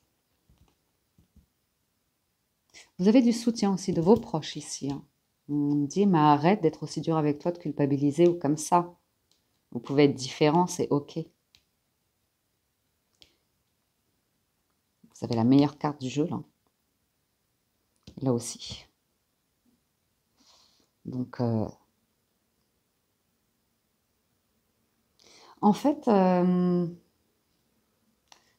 vous avez du soutien aussi de vos proches ici. Hein. On me dit, mais arrête d'être aussi dur avec toi, de culpabiliser ou comme ça. Vous pouvez être différent, c'est OK. Vous avez la meilleure carte du jeu là. Là aussi. Donc, en fait,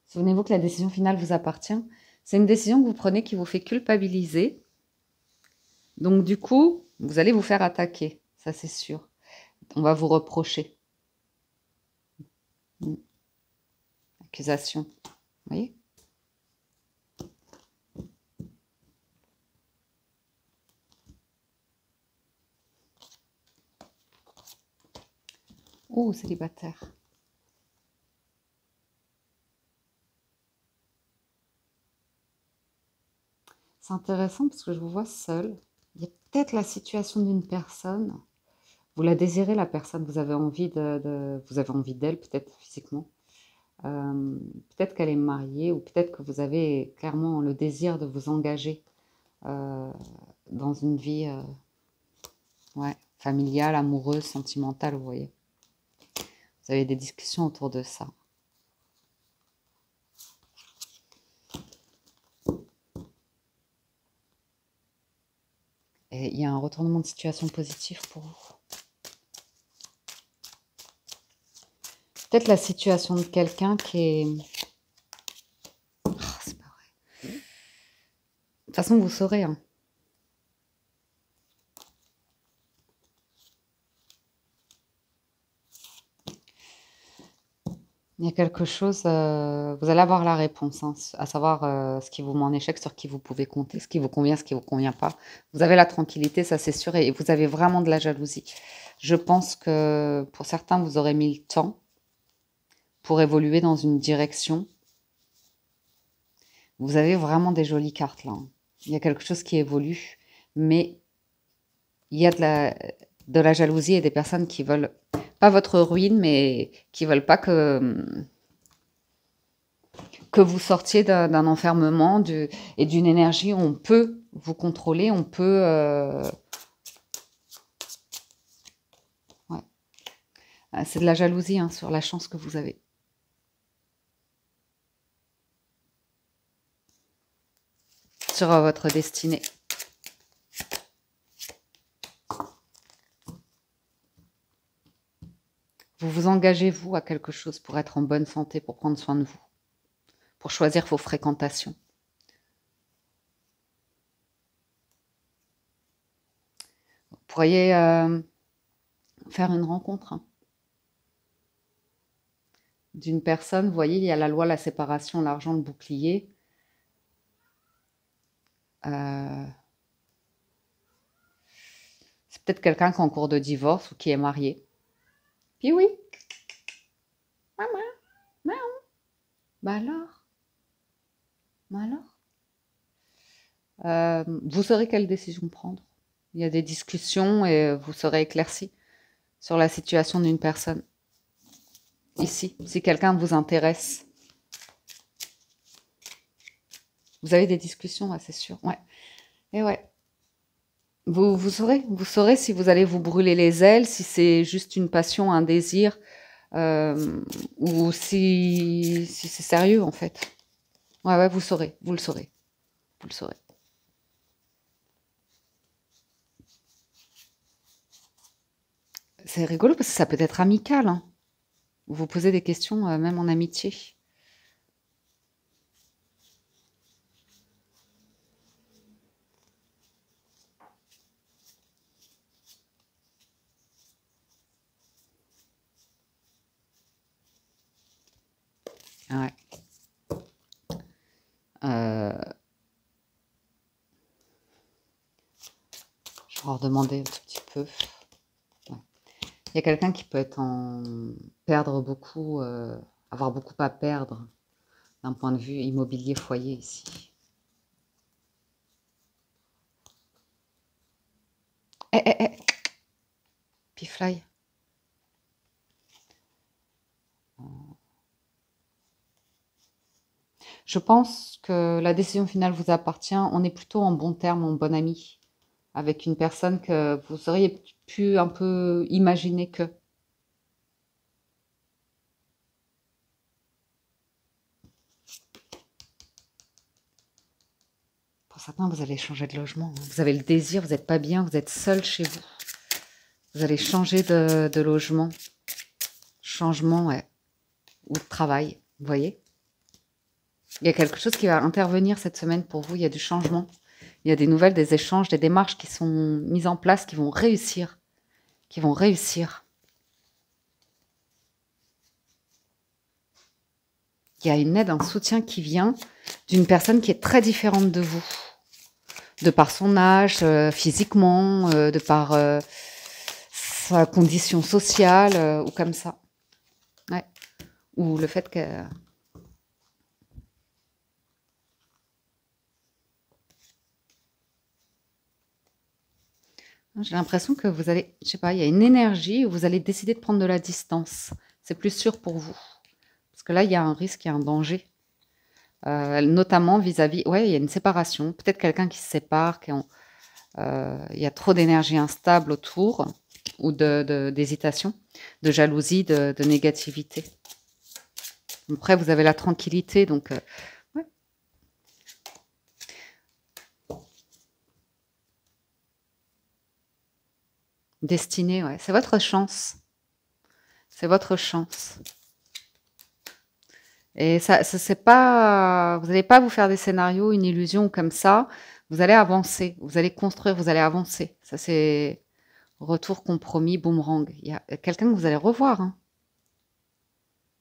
souvenez-vous que la décision finale vous appartient. C'est une décision que vous prenez qui vous fait culpabiliser. Donc, du coup, vous allez vous faire attaquer. Ça, c'est sûr. On va vous reprocher. Accusation. Vous voyez? Oh, célibataire. C'est intéressant parce que je vous vois seul. Il y a peut-être la situation d'une personne. Vous la désirez, la personne. Vous avez envie vous avez envie d'elle, peut-être physiquement. Peut-être qu'elle est mariée ou peut-être que vous avez clairement le désir de vous engager dans une vie ouais, familiale, amoureuse, sentimentale, vous voyez. Vous avez des discussions autour de ça. Et il y a un retournement de situation positif pour vous. Peut-être la situation de quelqu'un qui est... Oh, c'est pas vrai. De toute façon, vous saurez. Hein. Il y a quelque chose, vous allez avoir la réponse, hein, à savoir ce qui vous met en échec, sur qui vous pouvez compter, ce qui vous convient, ce qui ne vous convient pas. Vous avez la tranquillité, ça c'est sûr, et vous avez vraiment de la jalousie. Je pense que pour certains, vous aurez mis le temps pour évoluer dans une direction. Vous avez vraiment des jolies cartes là. Hein. Il y a quelque chose qui évolue, mais il y a de la jalousie et des personnes qui veulent, pas votre ruine, mais qui veulent pas que vous sortiez d'un enfermement et d'une énergie où on peut vous contrôler, on peut... ouais. C'est de la jalousie hein, sur la chance que vous avez. Sur votre destinée. Vous vous engagez, vous, à quelque chose pour être en bonne santé, pour prendre soin de vous, pour choisir vos fréquentations. Vous pourriez faire une rencontre hein, d'une personne. Vous voyez, il y a la loi, la séparation, l'argent, le bouclier. C'est peut-être quelqu'un qui est en cours de divorce ou qui est marié. Puis oui. Maman. Maman. Bah alors. Bah alors. Vous saurez quelle décision prendre. Il y a des discussions et vous serez éclairci sur la situation d'une personne. Ici, si quelqu'un vous intéresse. Vous avez des discussions, ouais, c'est sûr. Ouais. Et ouais. Vous saurez si vous allez vous brûler les ailes, si c'est juste une passion, un désir, ou si c'est sérieux en fait. Ouais, ouais, vous saurez, vous le saurez. Vous le saurez. C'est rigolo parce que ça peut être amical, hein. Vous posez des questions, même en amitié. Ouais. Euh, je vais en redemander un tout petit peu. Ouais. Il y a quelqu'un qui peut être perdre beaucoup, avoir beaucoup à perdre d'un point de vue immobilier foyer ici. Eh, eh, eh, Pifly. Je pense que la décision finale vous appartient. On est plutôt en bon terme, en bon ami, avec une personne que vous auriez pu un peu imaginer que. Pour certains, vous allez changer de logement, hein. Vous avez le désir, vous n'êtes pas bien, vous êtes seul chez vous. Vous allez changer de logement. Changement, ouais. Ou de travail, vous voyez. Il y a quelque chose qui va intervenir cette semaine pour vous. Il y a du changement. Il y a des nouvelles, des échanges, des démarches qui sont mises en place, qui vont réussir. Qui vont réussir. Il y a une aide, un soutien qui vient d'une personne qui est très différente de vous. De par son âge, physiquement, de par sa condition sociale, ou comme ça. Ouais. Ou le fait que... J'ai l'impression que vous allez, je sais pas, il y a une énergie où vous allez décider de prendre de la distance. C'est plus sûr pour vous. Parce que là, il y a un risque, il y a un danger. Notamment vis-à-vis... Ouais, il y a une séparation. Peut-être quelqu'un qui se sépare, il y a trop d'énergie instable autour, ou d'hésitation, de jalousie, de négativité. Après, vous avez la tranquillité, donc... ouais. Destinée, ouais. C'est votre chance. C'est votre chance. Et ça c'est pas... Vous n'allez pas vous faire des scénarios, une illusion comme ça. Vous allez avancer, vous allez construire, vous allez avancer. Ça, c'est retour compromis, boomerang. Il y a quelqu'un que vous allez revoir, hein.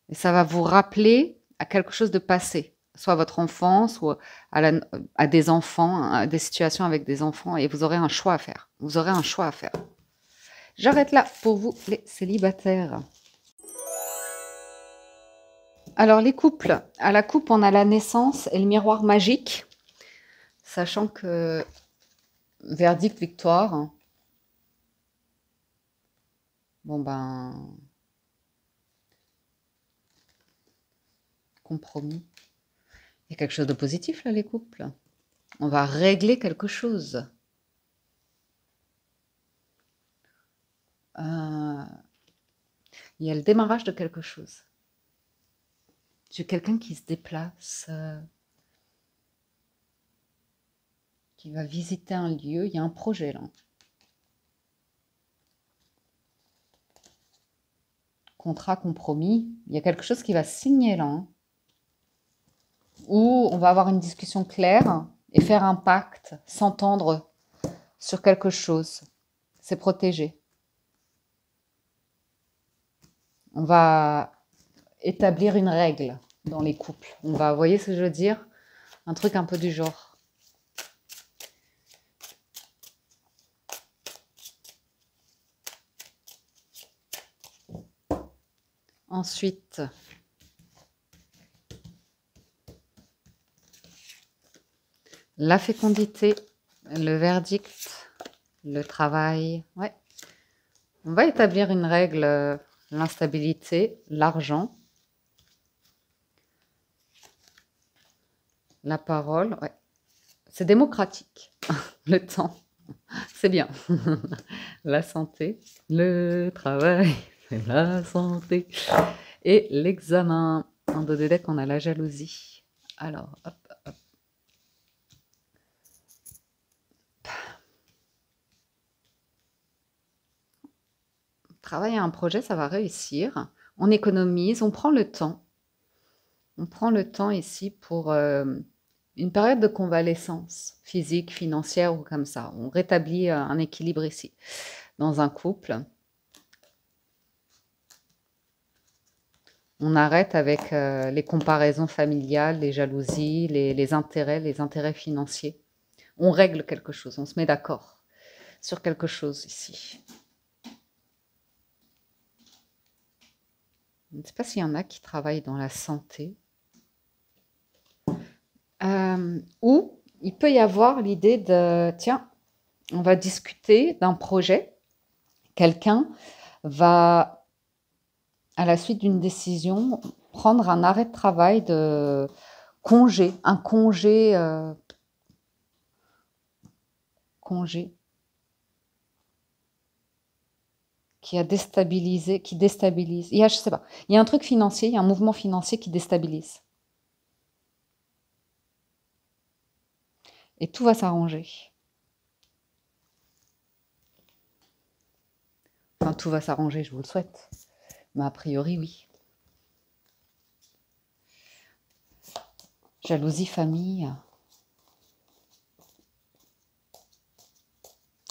Et ça va vous rappeler à quelque chose de passé, soit à votre enfance ou à des enfants, à des situations avec des enfants, et vous aurez un choix à faire. Vous aurez un choix à faire. J'arrête là pour vous, les célibataires. Alors, les couples. À la coupe, on a la naissance et le miroir magique, sachant que verdict, victoire. Hein. Bon, ben, compromis. Il y a quelque chose de positif, là, les couples. On va régler quelque chose. Il y a le démarrage de quelque chose. J'ai quelqu'un qui se déplace, qui va visiter un lieu. Il y a un projet, là. Contrat, compromis. Il y a quelque chose qui va signer, là. Hein. Où on va avoir une discussion claire et faire un pacte, s'entendre sur quelque chose. C'est protégé. On va établir une règle dans les couples. On va, vous voyez ce que je veux dire? Un truc un peu du genre. Ensuite, la fécondité, le verdict, le travail. Ouais. On va établir une règle, l'instabilité, l'argent, la parole. Ouais. C'est démocratique, le temps. C'est bien. La santé, le travail, c'est la santé. Et l'examen. En dos de deck, on a la jalousie. Alors, hop, hop. Travailler à un projet, ça va réussir. On économise, on prend le temps. On prend le temps ici pour une période de convalescence physique, financière ou comme ça. On rétablit un équilibre ici. Dans un couple, on arrête avec les comparaisons familiales, les jalousies, les intérêts financiers. On règle quelque chose, on se met d'accord sur quelque chose ici. Je ne sais pas s'il y en a qui travaillent dans la santé. Ou il peut y avoir l'idée de, tiens, on va discuter d'un projet. Quelqu'un va, à la suite d'une décision, prendre un arrêt de travail de congé, un congé, qui a déstabilisé, qui déstabilise. Je sais pas, il y a un truc financier, il y a un mouvement financier qui déstabilise. Et tout va s'arranger. Enfin, tout va s'arranger, je vous le souhaite. Mais a priori, oui. Jalousie, famille.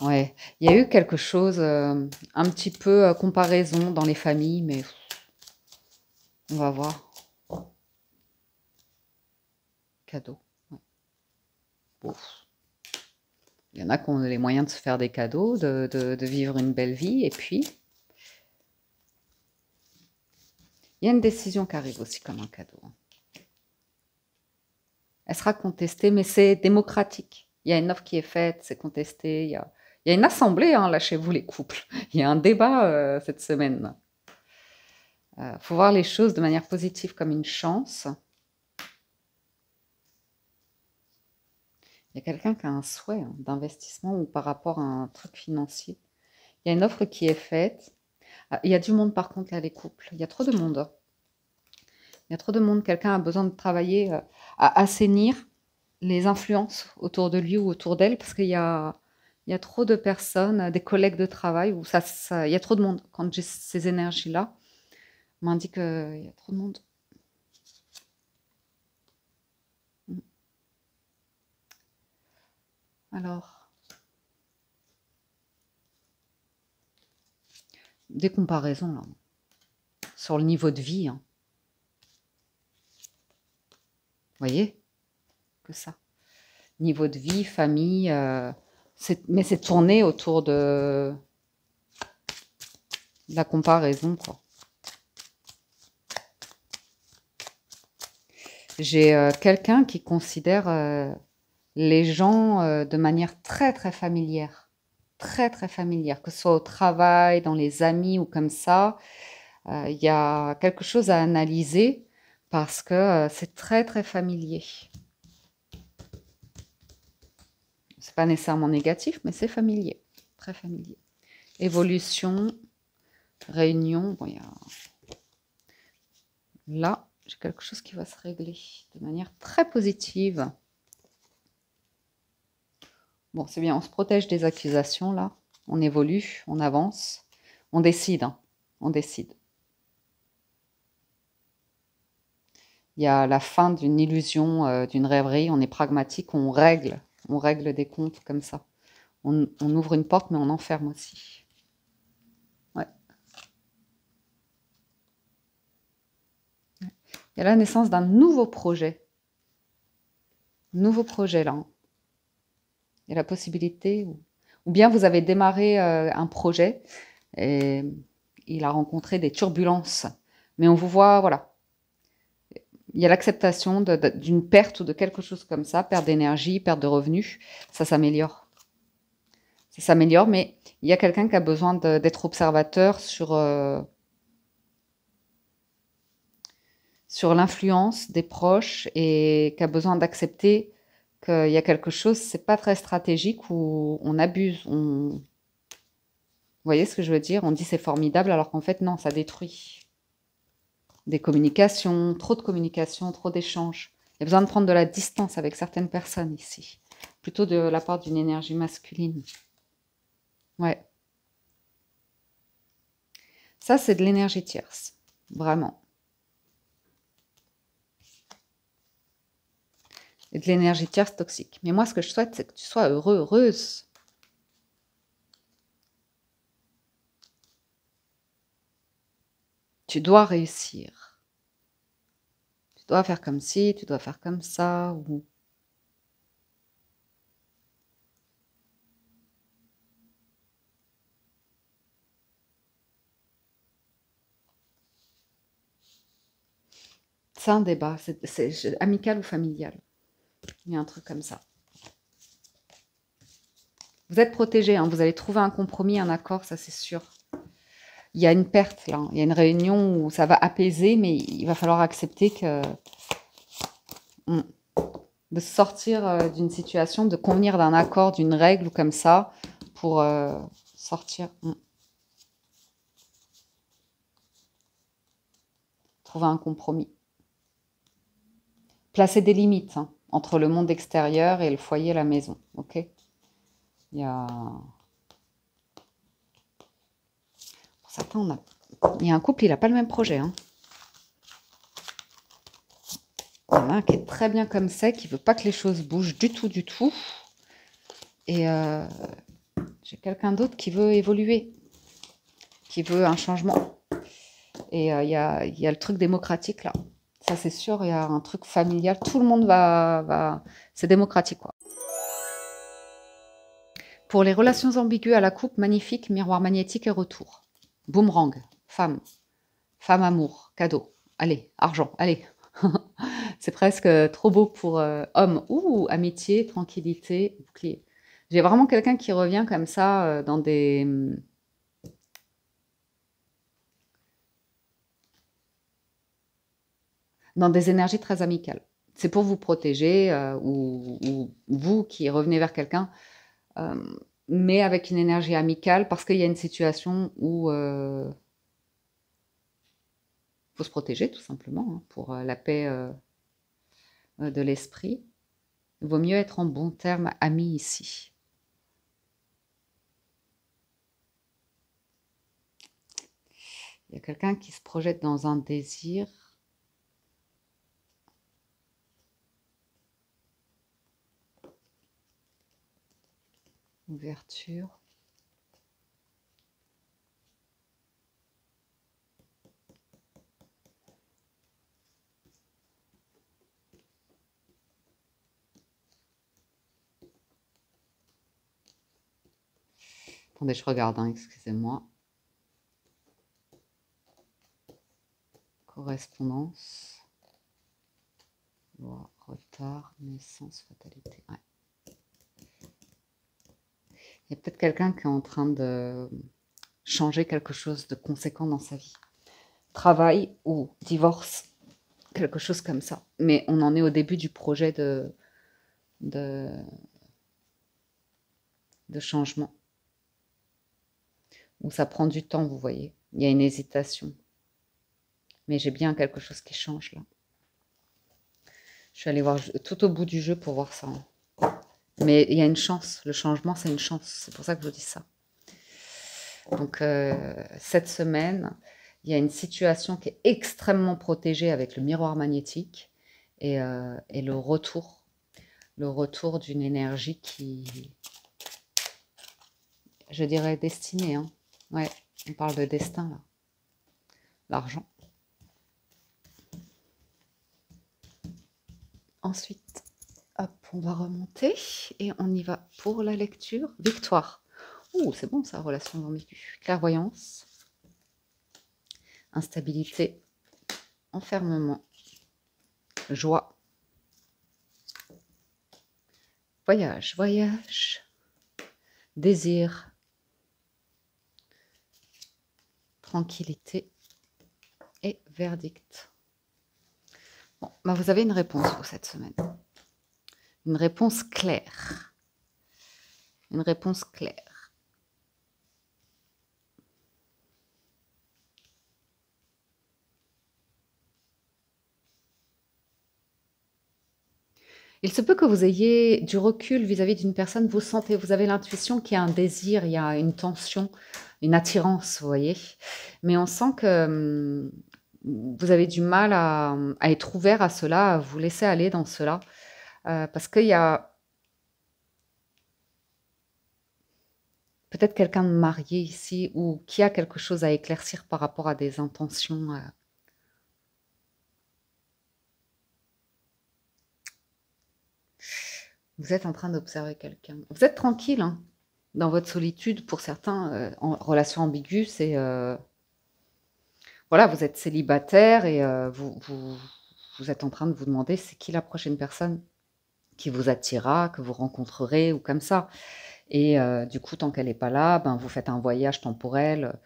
Ouais, il y a eu quelque chose, un petit peu comparaison dans les familles, mais on va voir. Cadeau. Ouais. Ouf. Il y en a qui ont les moyens de se faire des cadeaux, de vivre une belle vie, et puis il y a une décision qui arrive aussi comme un cadeau. Elle sera contestée, mais c'est démocratique. Il y a une offre qui est faite, c'est contesté. Il y a une assemblée, hein, là, chez vous, les couples. Il y a un débat cette semaine. Faut voir les choses de manière positive comme une chance. Il y a quelqu'un qui a un souhait d'investissement ou par rapport à un truc financier. Il y a une offre qui est faite. Il y a du monde par contre là, les couples. Il y a trop de monde. Il y a trop de monde. Quelqu'un a besoin de travailler à assainir les influences autour de lui ou autour d'elle parce qu'il y a trop de personnes, des collègues de travail où il y a trop de monde. Quand j'ai ces énergies-là, on m'indique qu'il y a trop de monde. Alors, des comparaisons là, sur le niveau de vie. Hein. Vous voyez que ça. Niveau de vie, famille, mais c'est tourné autour de la comparaison, quoi. J'ai quelqu'un qui considère les gens de manière très très familière. Très très familière, que ce soit au travail, dans les amis ou comme ça. Il y a quelque chose à analyser parce que c'est très très familier. C'est pas nécessairement négatif, mais c'est familier, très familier. Évolution, réunion, bon, là, j'ai quelque chose qui va se régler de manière très positive. Bon, c'est bien, on se protège des accusations, là. On évolue, on avance, on décide, hein. On décide. Il y a la fin d'une illusion, d'une rêverie, on est pragmatique, on règle des comptes comme ça. On ouvre une porte, mais on enferme aussi. Ouais. Il y a la naissance d'un nouveau projet. Nouveau projet, là. Il y a la possibilité, ou bien vous avez démarré un projet et il a rencontré des turbulences. Mais on vous voit, voilà. Il y a l'acceptation d'une perte ou de quelque chose comme ça, perte d'énergie, perte de revenus. Ça s'améliore. Ça s'améliore, mais il y a quelqu'un qui a besoin d'être observateur sur l'influence des proches et qui a besoin d'accepter qu'il y a quelque chose, c'est pas très stratégique, où on abuse. Vous voyez ce que je veux dire? On dit c'est formidable alors qu'en fait non, ça détruit. Des communications, trop d'échanges. Il y a besoin de prendre de la distance avec certaines personnes ici. Plutôt de la part d'une énergie masculine. Ouais. Ça, c'est de l'énergie tierce. Vraiment. Et de l'énergie tierce toxique. Mais moi, ce que je souhaite, c'est que tu sois heureux, heureuse. Tu dois réussir. Tu dois faire comme ci, tu dois faire comme ça. Ou... C'est un débat. C'est amical ou familial. Il y a un truc comme ça. Vous êtes protégés, hein, vous allez trouver un compromis, un accord, ça c'est sûr. Il y a une perte là, il y a une réunion où ça va apaiser, mais il va falloir accepter que de sortir d'une situation, de convenir d'un accord, d'une règle ou comme ça, pour sortir. Trouver un compromis. Placer des limites hein, entre le monde extérieur et le foyer, la maison. Ok. Il y a... Pour certains, il y a un couple, il n'a pas le même projet. Hein. Il y en a un qui est très bien comme ça, qui ne veut pas que les choses bougent du tout, du tout. Et j'ai quelqu'un d'autre qui veut évoluer, qui veut un changement. Et il y a le truc démocratique là. Ça c'est sûr, il y a un truc familial. Tout le monde va... C'est démocratique quoi. Pour les relations ambiguës à la coupe, magnifique, miroir magnétique et retour. Boomerang, femme, femme amour, cadeau. Allez, argent, allez. C'est presque trop beau pour homme. Ouh, amitié, tranquillité, bouclier. J'ai vraiment quelqu'un qui revient comme ça dans des énergies très amicales. C'est pour vous protéger ou vous qui revenez vers quelqu'un, mais avec une énergie amicale parce qu'il y a une situation où faut se protéger tout simplement hein, pour la paix de l'esprit. Il vaut mieux être en bon terme amis ici. Il y a quelqu'un qui se projette dans un désir. Ouverture. Attendez, je regarde, hein, excusez-moi. Correspondance. Loi, retard, naissance, fatalité. Ouais. Il y a peut-être quelqu'un qui est en train de changer quelque chose de conséquent dans sa vie. Travail ou divorce, quelque chose comme ça. Mais on en est au début du projet de changement. Où ça prend du temps, vous voyez. Il y a une hésitation. Mais j'ai bien quelque chose qui change là. Je suis allée voir tout au bout du jeu pour voir ça. Mais il y a une chance. Le changement, c'est une chance. C'est pour ça que je vous dis ça. Donc, cette semaine, il y a une situation qui est extrêmement protégée avec le miroir magnétique et le retour d'une énergie qui, je dirais, destinée. Hein. Ouais, on parle de destin là. L'argent. Ensuite, hop, on va remonter et on y va pour la lecture. Victoire. Ouh, c'est bon ça, relation ambiguë. Clairvoyance. Instabilité. Enfermement. Joie. Voyage, voyage. Désir. Tranquillité. Et verdict. Bon, bah vous avez une réponse pour cette semaine. Une réponse claire. Une réponse claire. Il se peut que vous ayez du recul vis-à-vis d'une personne, vous sentez, vous avez l'intuition qu'il y a un désir, il y a une tension, une attirance, vous voyez. Mais on sent que vous avez du mal à être ouvert à cela, à vous laisser aller dans cela, parce qu'il y a peut-être quelqu'un de marié ici ou qui a quelque chose à éclaircir par rapport à des intentions. Vous êtes en train d'observer quelqu'un. Vous êtes tranquille, hein, dans votre solitude. Pour certains, en relation ambiguë, c'est voilà, vous êtes célibataire et vous êtes en train de vous demander c'est qui la prochaine personne qui vous attirera, que vous rencontrerez ou comme ça. Et du coup, tant qu'elle n'est pas là, ben, vous faites un voyage temporel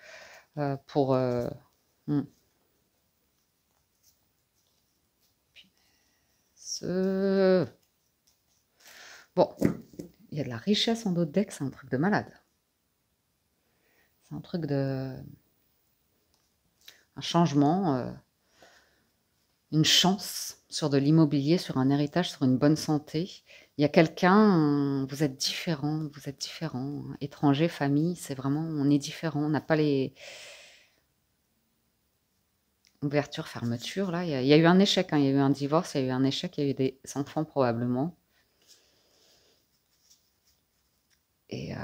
pour... hmm. Ce- Bon, il y a de la richesse en d'autres decks, c'est un truc de malade. C'est un truc de... Un changement, une chance sur de l'immobilier, sur un héritage, sur une bonne santé. Il y a quelqu'un, vous êtes différent, vous êtes différent. Étranger, famille, c'est vraiment, on est différent. On n'a pas les ouvertures, fermetures. Là, il y a eu un échec, hein, il y a eu un divorce, il y a eu un échec, il y a eu des enfants probablement. Et,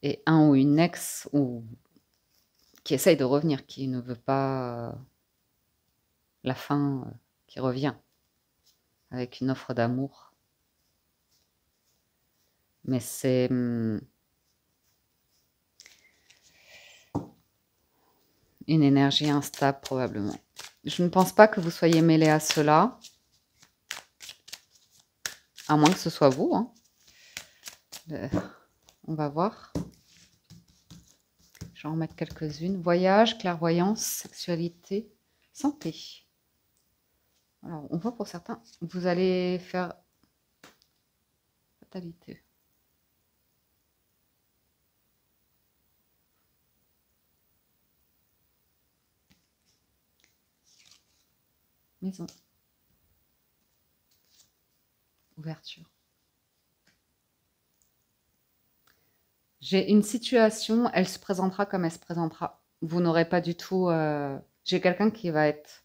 et un ou une ex ou, qui essaye de revenir, qui ne veut pas la fin, qui revient avec une offre d'amour. Mais c'est une énergie instable probablement. Je ne pense pas que vous soyez mêlé à cela, à moins que ce soit vous. Hein. On va voir. Je vais en remettre quelques-unes. Voyage, clairvoyance, sexualité, santé. Alors, on voit pour certains, vous allez faire fatalité. Maison. Ouverture. J'ai une situation, elle se présentera comme elle se présentera. Vous n'aurez pas du tout... J'ai quelqu'un qui va être...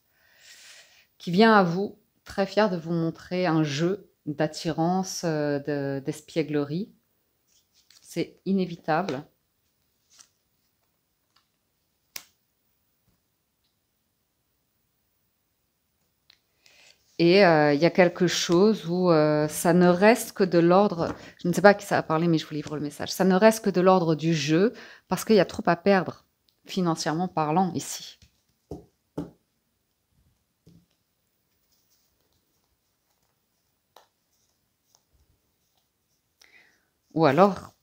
qui vient à vous, très fier de vous montrer un jeu d'attirance, d'espièglerie. C'est inévitable. Et il y a quelque chose où ça ne reste que de l'ordre, je ne sais pas à qui ça a parlé, mais je vous livre le message, ça ne reste que de l'ordre du jeu, parce qu'il y a trop à perdre, financièrement parlant, ici. Ou alors,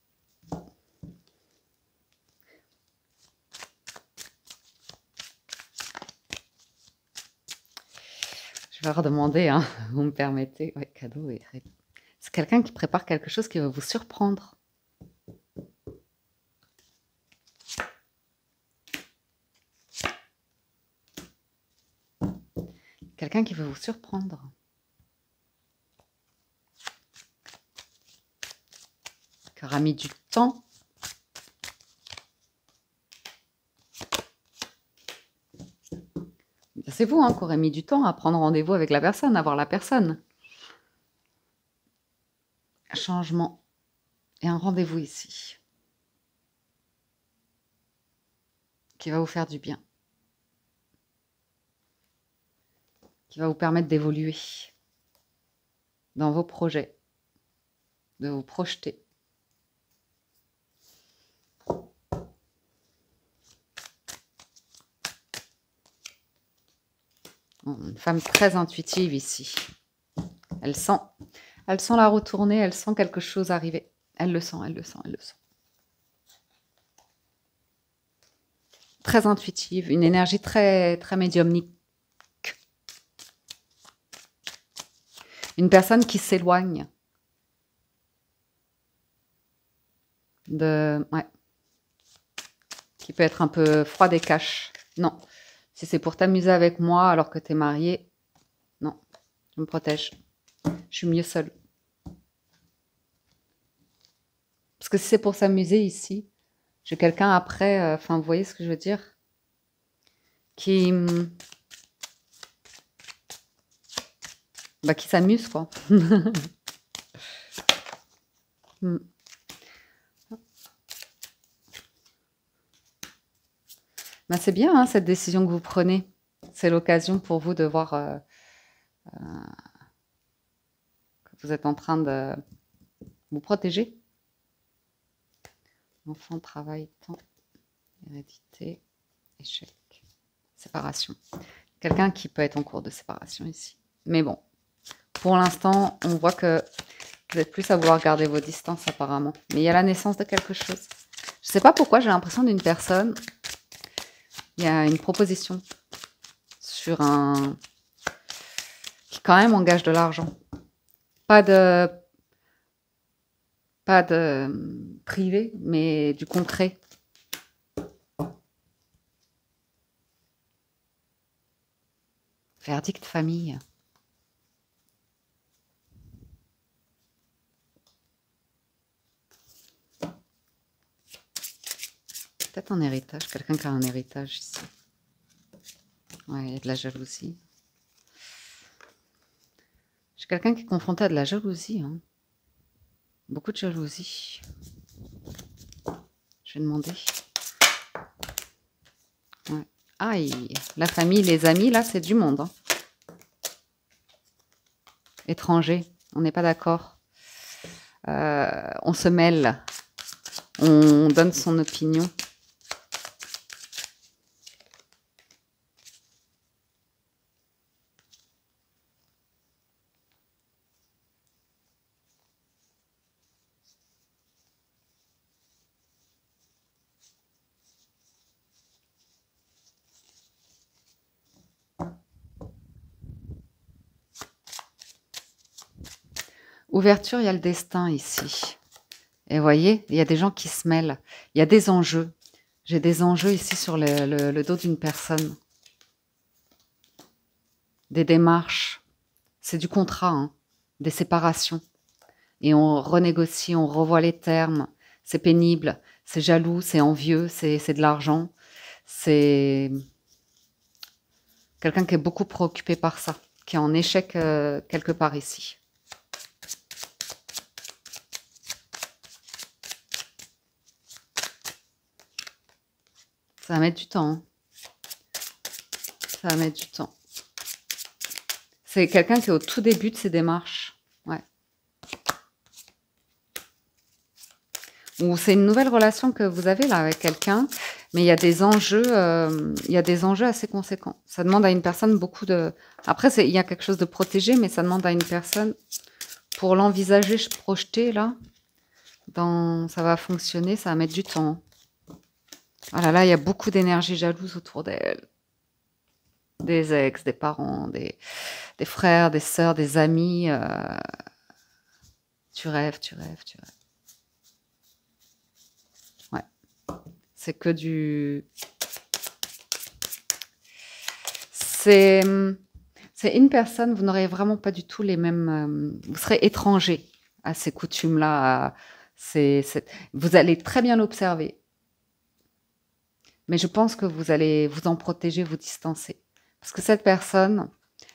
je vais redemander, hein, vous me permettez. Oui, cadeau. C'est quelqu'un qui prépare quelque chose qui va vous surprendre. Quelqu'un qui veut vous surprendre. Qui aura mis du temps. C'est vous hein, qui aurez mis du temps à prendre rendez-vous avec la personne, à voir la personne. Changement. Et un rendez-vous ici. Qui va vous faire du bien. Qui va vous permettre d'évoluer dans vos projets, de vous projeter. Une femme très intuitive ici. Elle sent la retourner, elle sent quelque chose arriver. Elle le sent, elle le sent, elle le sent. Très intuitive, une énergie très, très médiumnique. Une personne qui s'éloigne de... Ouais. Qui peut être un peu froide et cache. Non. Si c'est pour t'amuser avec moi alors que tu es marié, non, je me protège. Je suis mieux seule. Parce que si c'est pour s'amuser ici, j'ai quelqu'un après, enfin, vous voyez ce que je veux dire? Qui, bah, qui s'amuse, quoi. Hmm. Bah, c'est bien, hein, cette décision que vous prenez. C'est l'occasion pour vous de voir que vous êtes en train de vous protéger. Enfant, travail, temps, hérédité, échec, séparation. Quelqu'un qui peut être en cours de séparation ici. Mais bon, pour l'instant, on voit que vous êtes plus à vouloir garder vos distances apparemment. Mais il y a la naissance de quelque chose. Je ne sais pas pourquoi j'ai l'impression d'une personne. Il y a une proposition sur un... qui quand même engage de l'argent. Pas de privé, mais du concret. Verdict famille. Peut-être un héritage, quelqu'un qui a un héritage ici. Ouais, il y a de la jalousie. J'ai quelqu'un qui est confronté à de la jalousie. Hein. Beaucoup de jalousie. Je vais demander. Ouais. Aïe, la famille, les amis, là, c'est du monde. Hein. Étranger, on n'est pas d'accord. On se mêle. On donne son opinion. Ouverture, il y a le destin ici. Et vous voyez, il y a des gens qui se mêlent. Il y a des enjeux. J'ai des enjeux ici sur le dos d'une personne. Des démarches. C'est du contrat, hein. Des séparations. Et on renégocie, on revoit les termes. C'est pénible, c'est jaloux, c'est envieux, c'est de l'argent. C'est quelqu'un qui est beaucoup préoccupé par ça, qui est en échec quelque part ici. Ça va mettre du temps. Hein. Ça va mettre du temps. C'est quelqu'un qui est au tout début de ses démarches. Ouais. Ou c'est une nouvelle relation que vous avez là avec quelqu'un, mais il y a des enjeux, assez conséquents. Ça demande à une personne beaucoup de... Après, il y a quelque chose de protégé, mais ça demande à une personne, pour l'envisager, projeter là, ça va fonctionner, ça va mettre du temps. Oh là là, il y a beaucoup d'énergie jalouse autour d'elle. Des ex, des parents, des frères, des sœurs, des amis. Tu rêves, tu rêves, tu rêves. Ouais. C'est que du... C'est une personne, vous n'aurez vraiment pas du tout les mêmes... vous serez étranger à ces coutumes-là. Vous allez très bien l'observer. Mais je pense que vous allez vous en protéger, vous distancer. Parce que cette personne,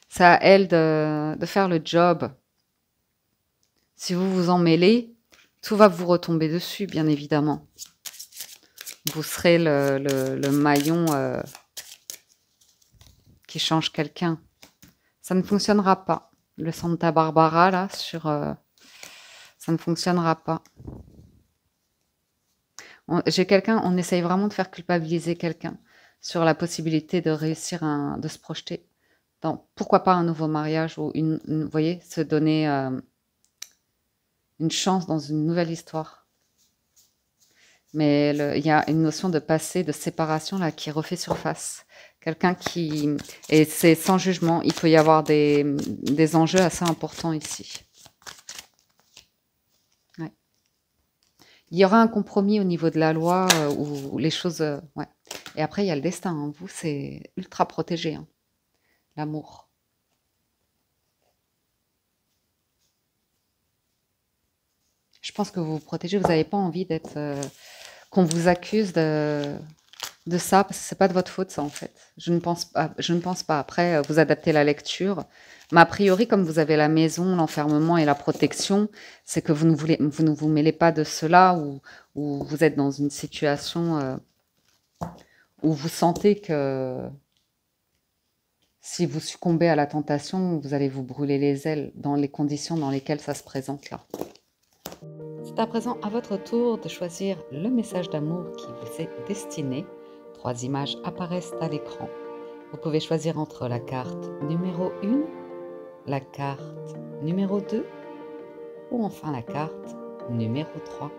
c'est à elle de faire le job. Si vous vous en mêlez, tout va vous retomber dessus, bien évidemment. Vous serez le maillon qui change quelqu'un. Ça ne fonctionnera pas. Le Santa Barbara, là, ça ne fonctionnera pas. J'ai quelqu'un, on essaye vraiment de faire culpabiliser quelqu'un sur la possibilité de réussir de se projeter dans, pourquoi pas un nouveau mariage ou vous voyez, se donner une chance dans une nouvelle histoire. Mais il y a une notion de passé, de séparation là qui refait surface. Quelqu'un qui... Et c'est sans jugement, il peut y avoir des enjeux assez importants ici. Ouais. Il y aura un compromis au niveau de la loi où les choses... ouais. Et après, il y a le destin, hein. Vous, c'est ultra protégé, hein, l'amour. Je pense que vous vous protégez, vous n'avez pas envie d'être qu'on vous accuse de ça, parce que c'est pas de votre faute, ça, en fait. Je ne pense pas. Je ne pense pas. Après, vous adaptez la lecture. Mais a priori, comme vous avez la maison, l'enfermement et la protection, c'est que vous ne vous mêlez pas de cela, ou vous êtes dans une situation où vous sentez que si vous succombez à la tentation, vous allez vous brûler les ailes dans les conditions dans lesquelles ça se présente là. C'est à présent à votre tour de choisir le message d'amour qui vous est destiné. 3 images apparaissent à l'écran. Vous pouvez choisir entre la carte numéro 1, la carte numéro 2 ou enfin la carte numéro 3.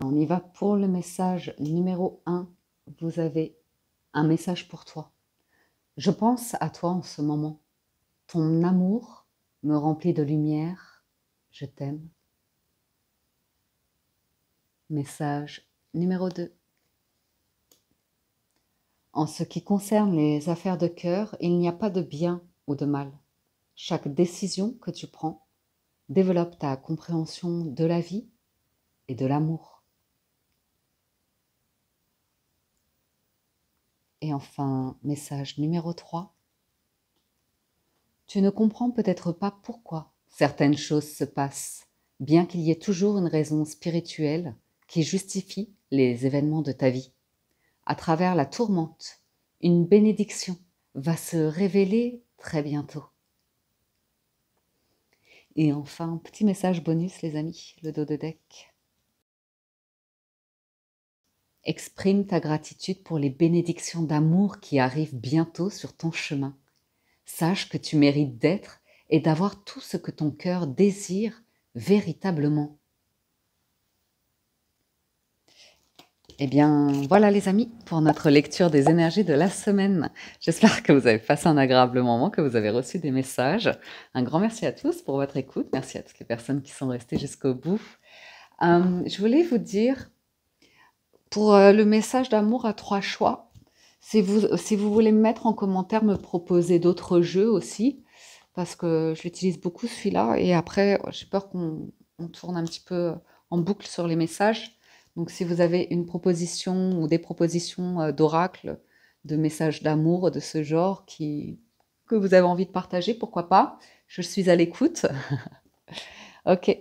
On y va pour le message numéro 1. Vous avez un message pour toi. Je pense à toi en ce moment. Ton amour me remplit de lumière. Je t'aime. Message numéro 2. En ce qui concerne les affaires de cœur, il n'y a pas de bien ou de mal. Chaque décision que tu prends développe ta compréhension de la vie et de l'amour. Et enfin, message numéro 3. Tu ne comprends peut-être pas pourquoi certaines choses se passent, bien qu'il y ait toujours une raison spirituelle qui justifie les événements de ta vie. À travers la tourmente, une bénédiction va se révéler très bientôt. Et enfin, petit message bonus les amis, le dos de deck. Exprime ta gratitude pour les bénédictions d'amour qui arrivent bientôt sur ton chemin. Sache que tu mérites d'être et d'avoir tout ce que ton cœur désire véritablement. Eh bien, voilà les amis, pour notre lecture des énergies de la semaine. J'espère que vous avez passé un agréable moment, que vous avez reçu des messages. Un grand merci à tous pour votre écoute. Merci à toutes les personnes qui sont restées jusqu'au bout. Je voulais vous dire, pour le message d'amour à 3 choix, si vous voulez me mettre en commentaire, me proposer d'autres jeux aussi, parce que je l'utilise beaucoup celui-là, et après, j'ai peur qu'on tourne un petit peu en boucle sur les messages. Donc si vous avez une proposition ou des propositions d'oracle, de messages d'amour de ce genre que vous avez envie de partager, pourquoi pas? Je suis à l'écoute. Ok.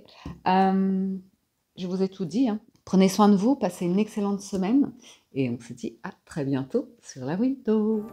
Je vous ai tout dit, hein. Prenez soin de vous, passez une excellente semaine et on se dit à très bientôt sur la window.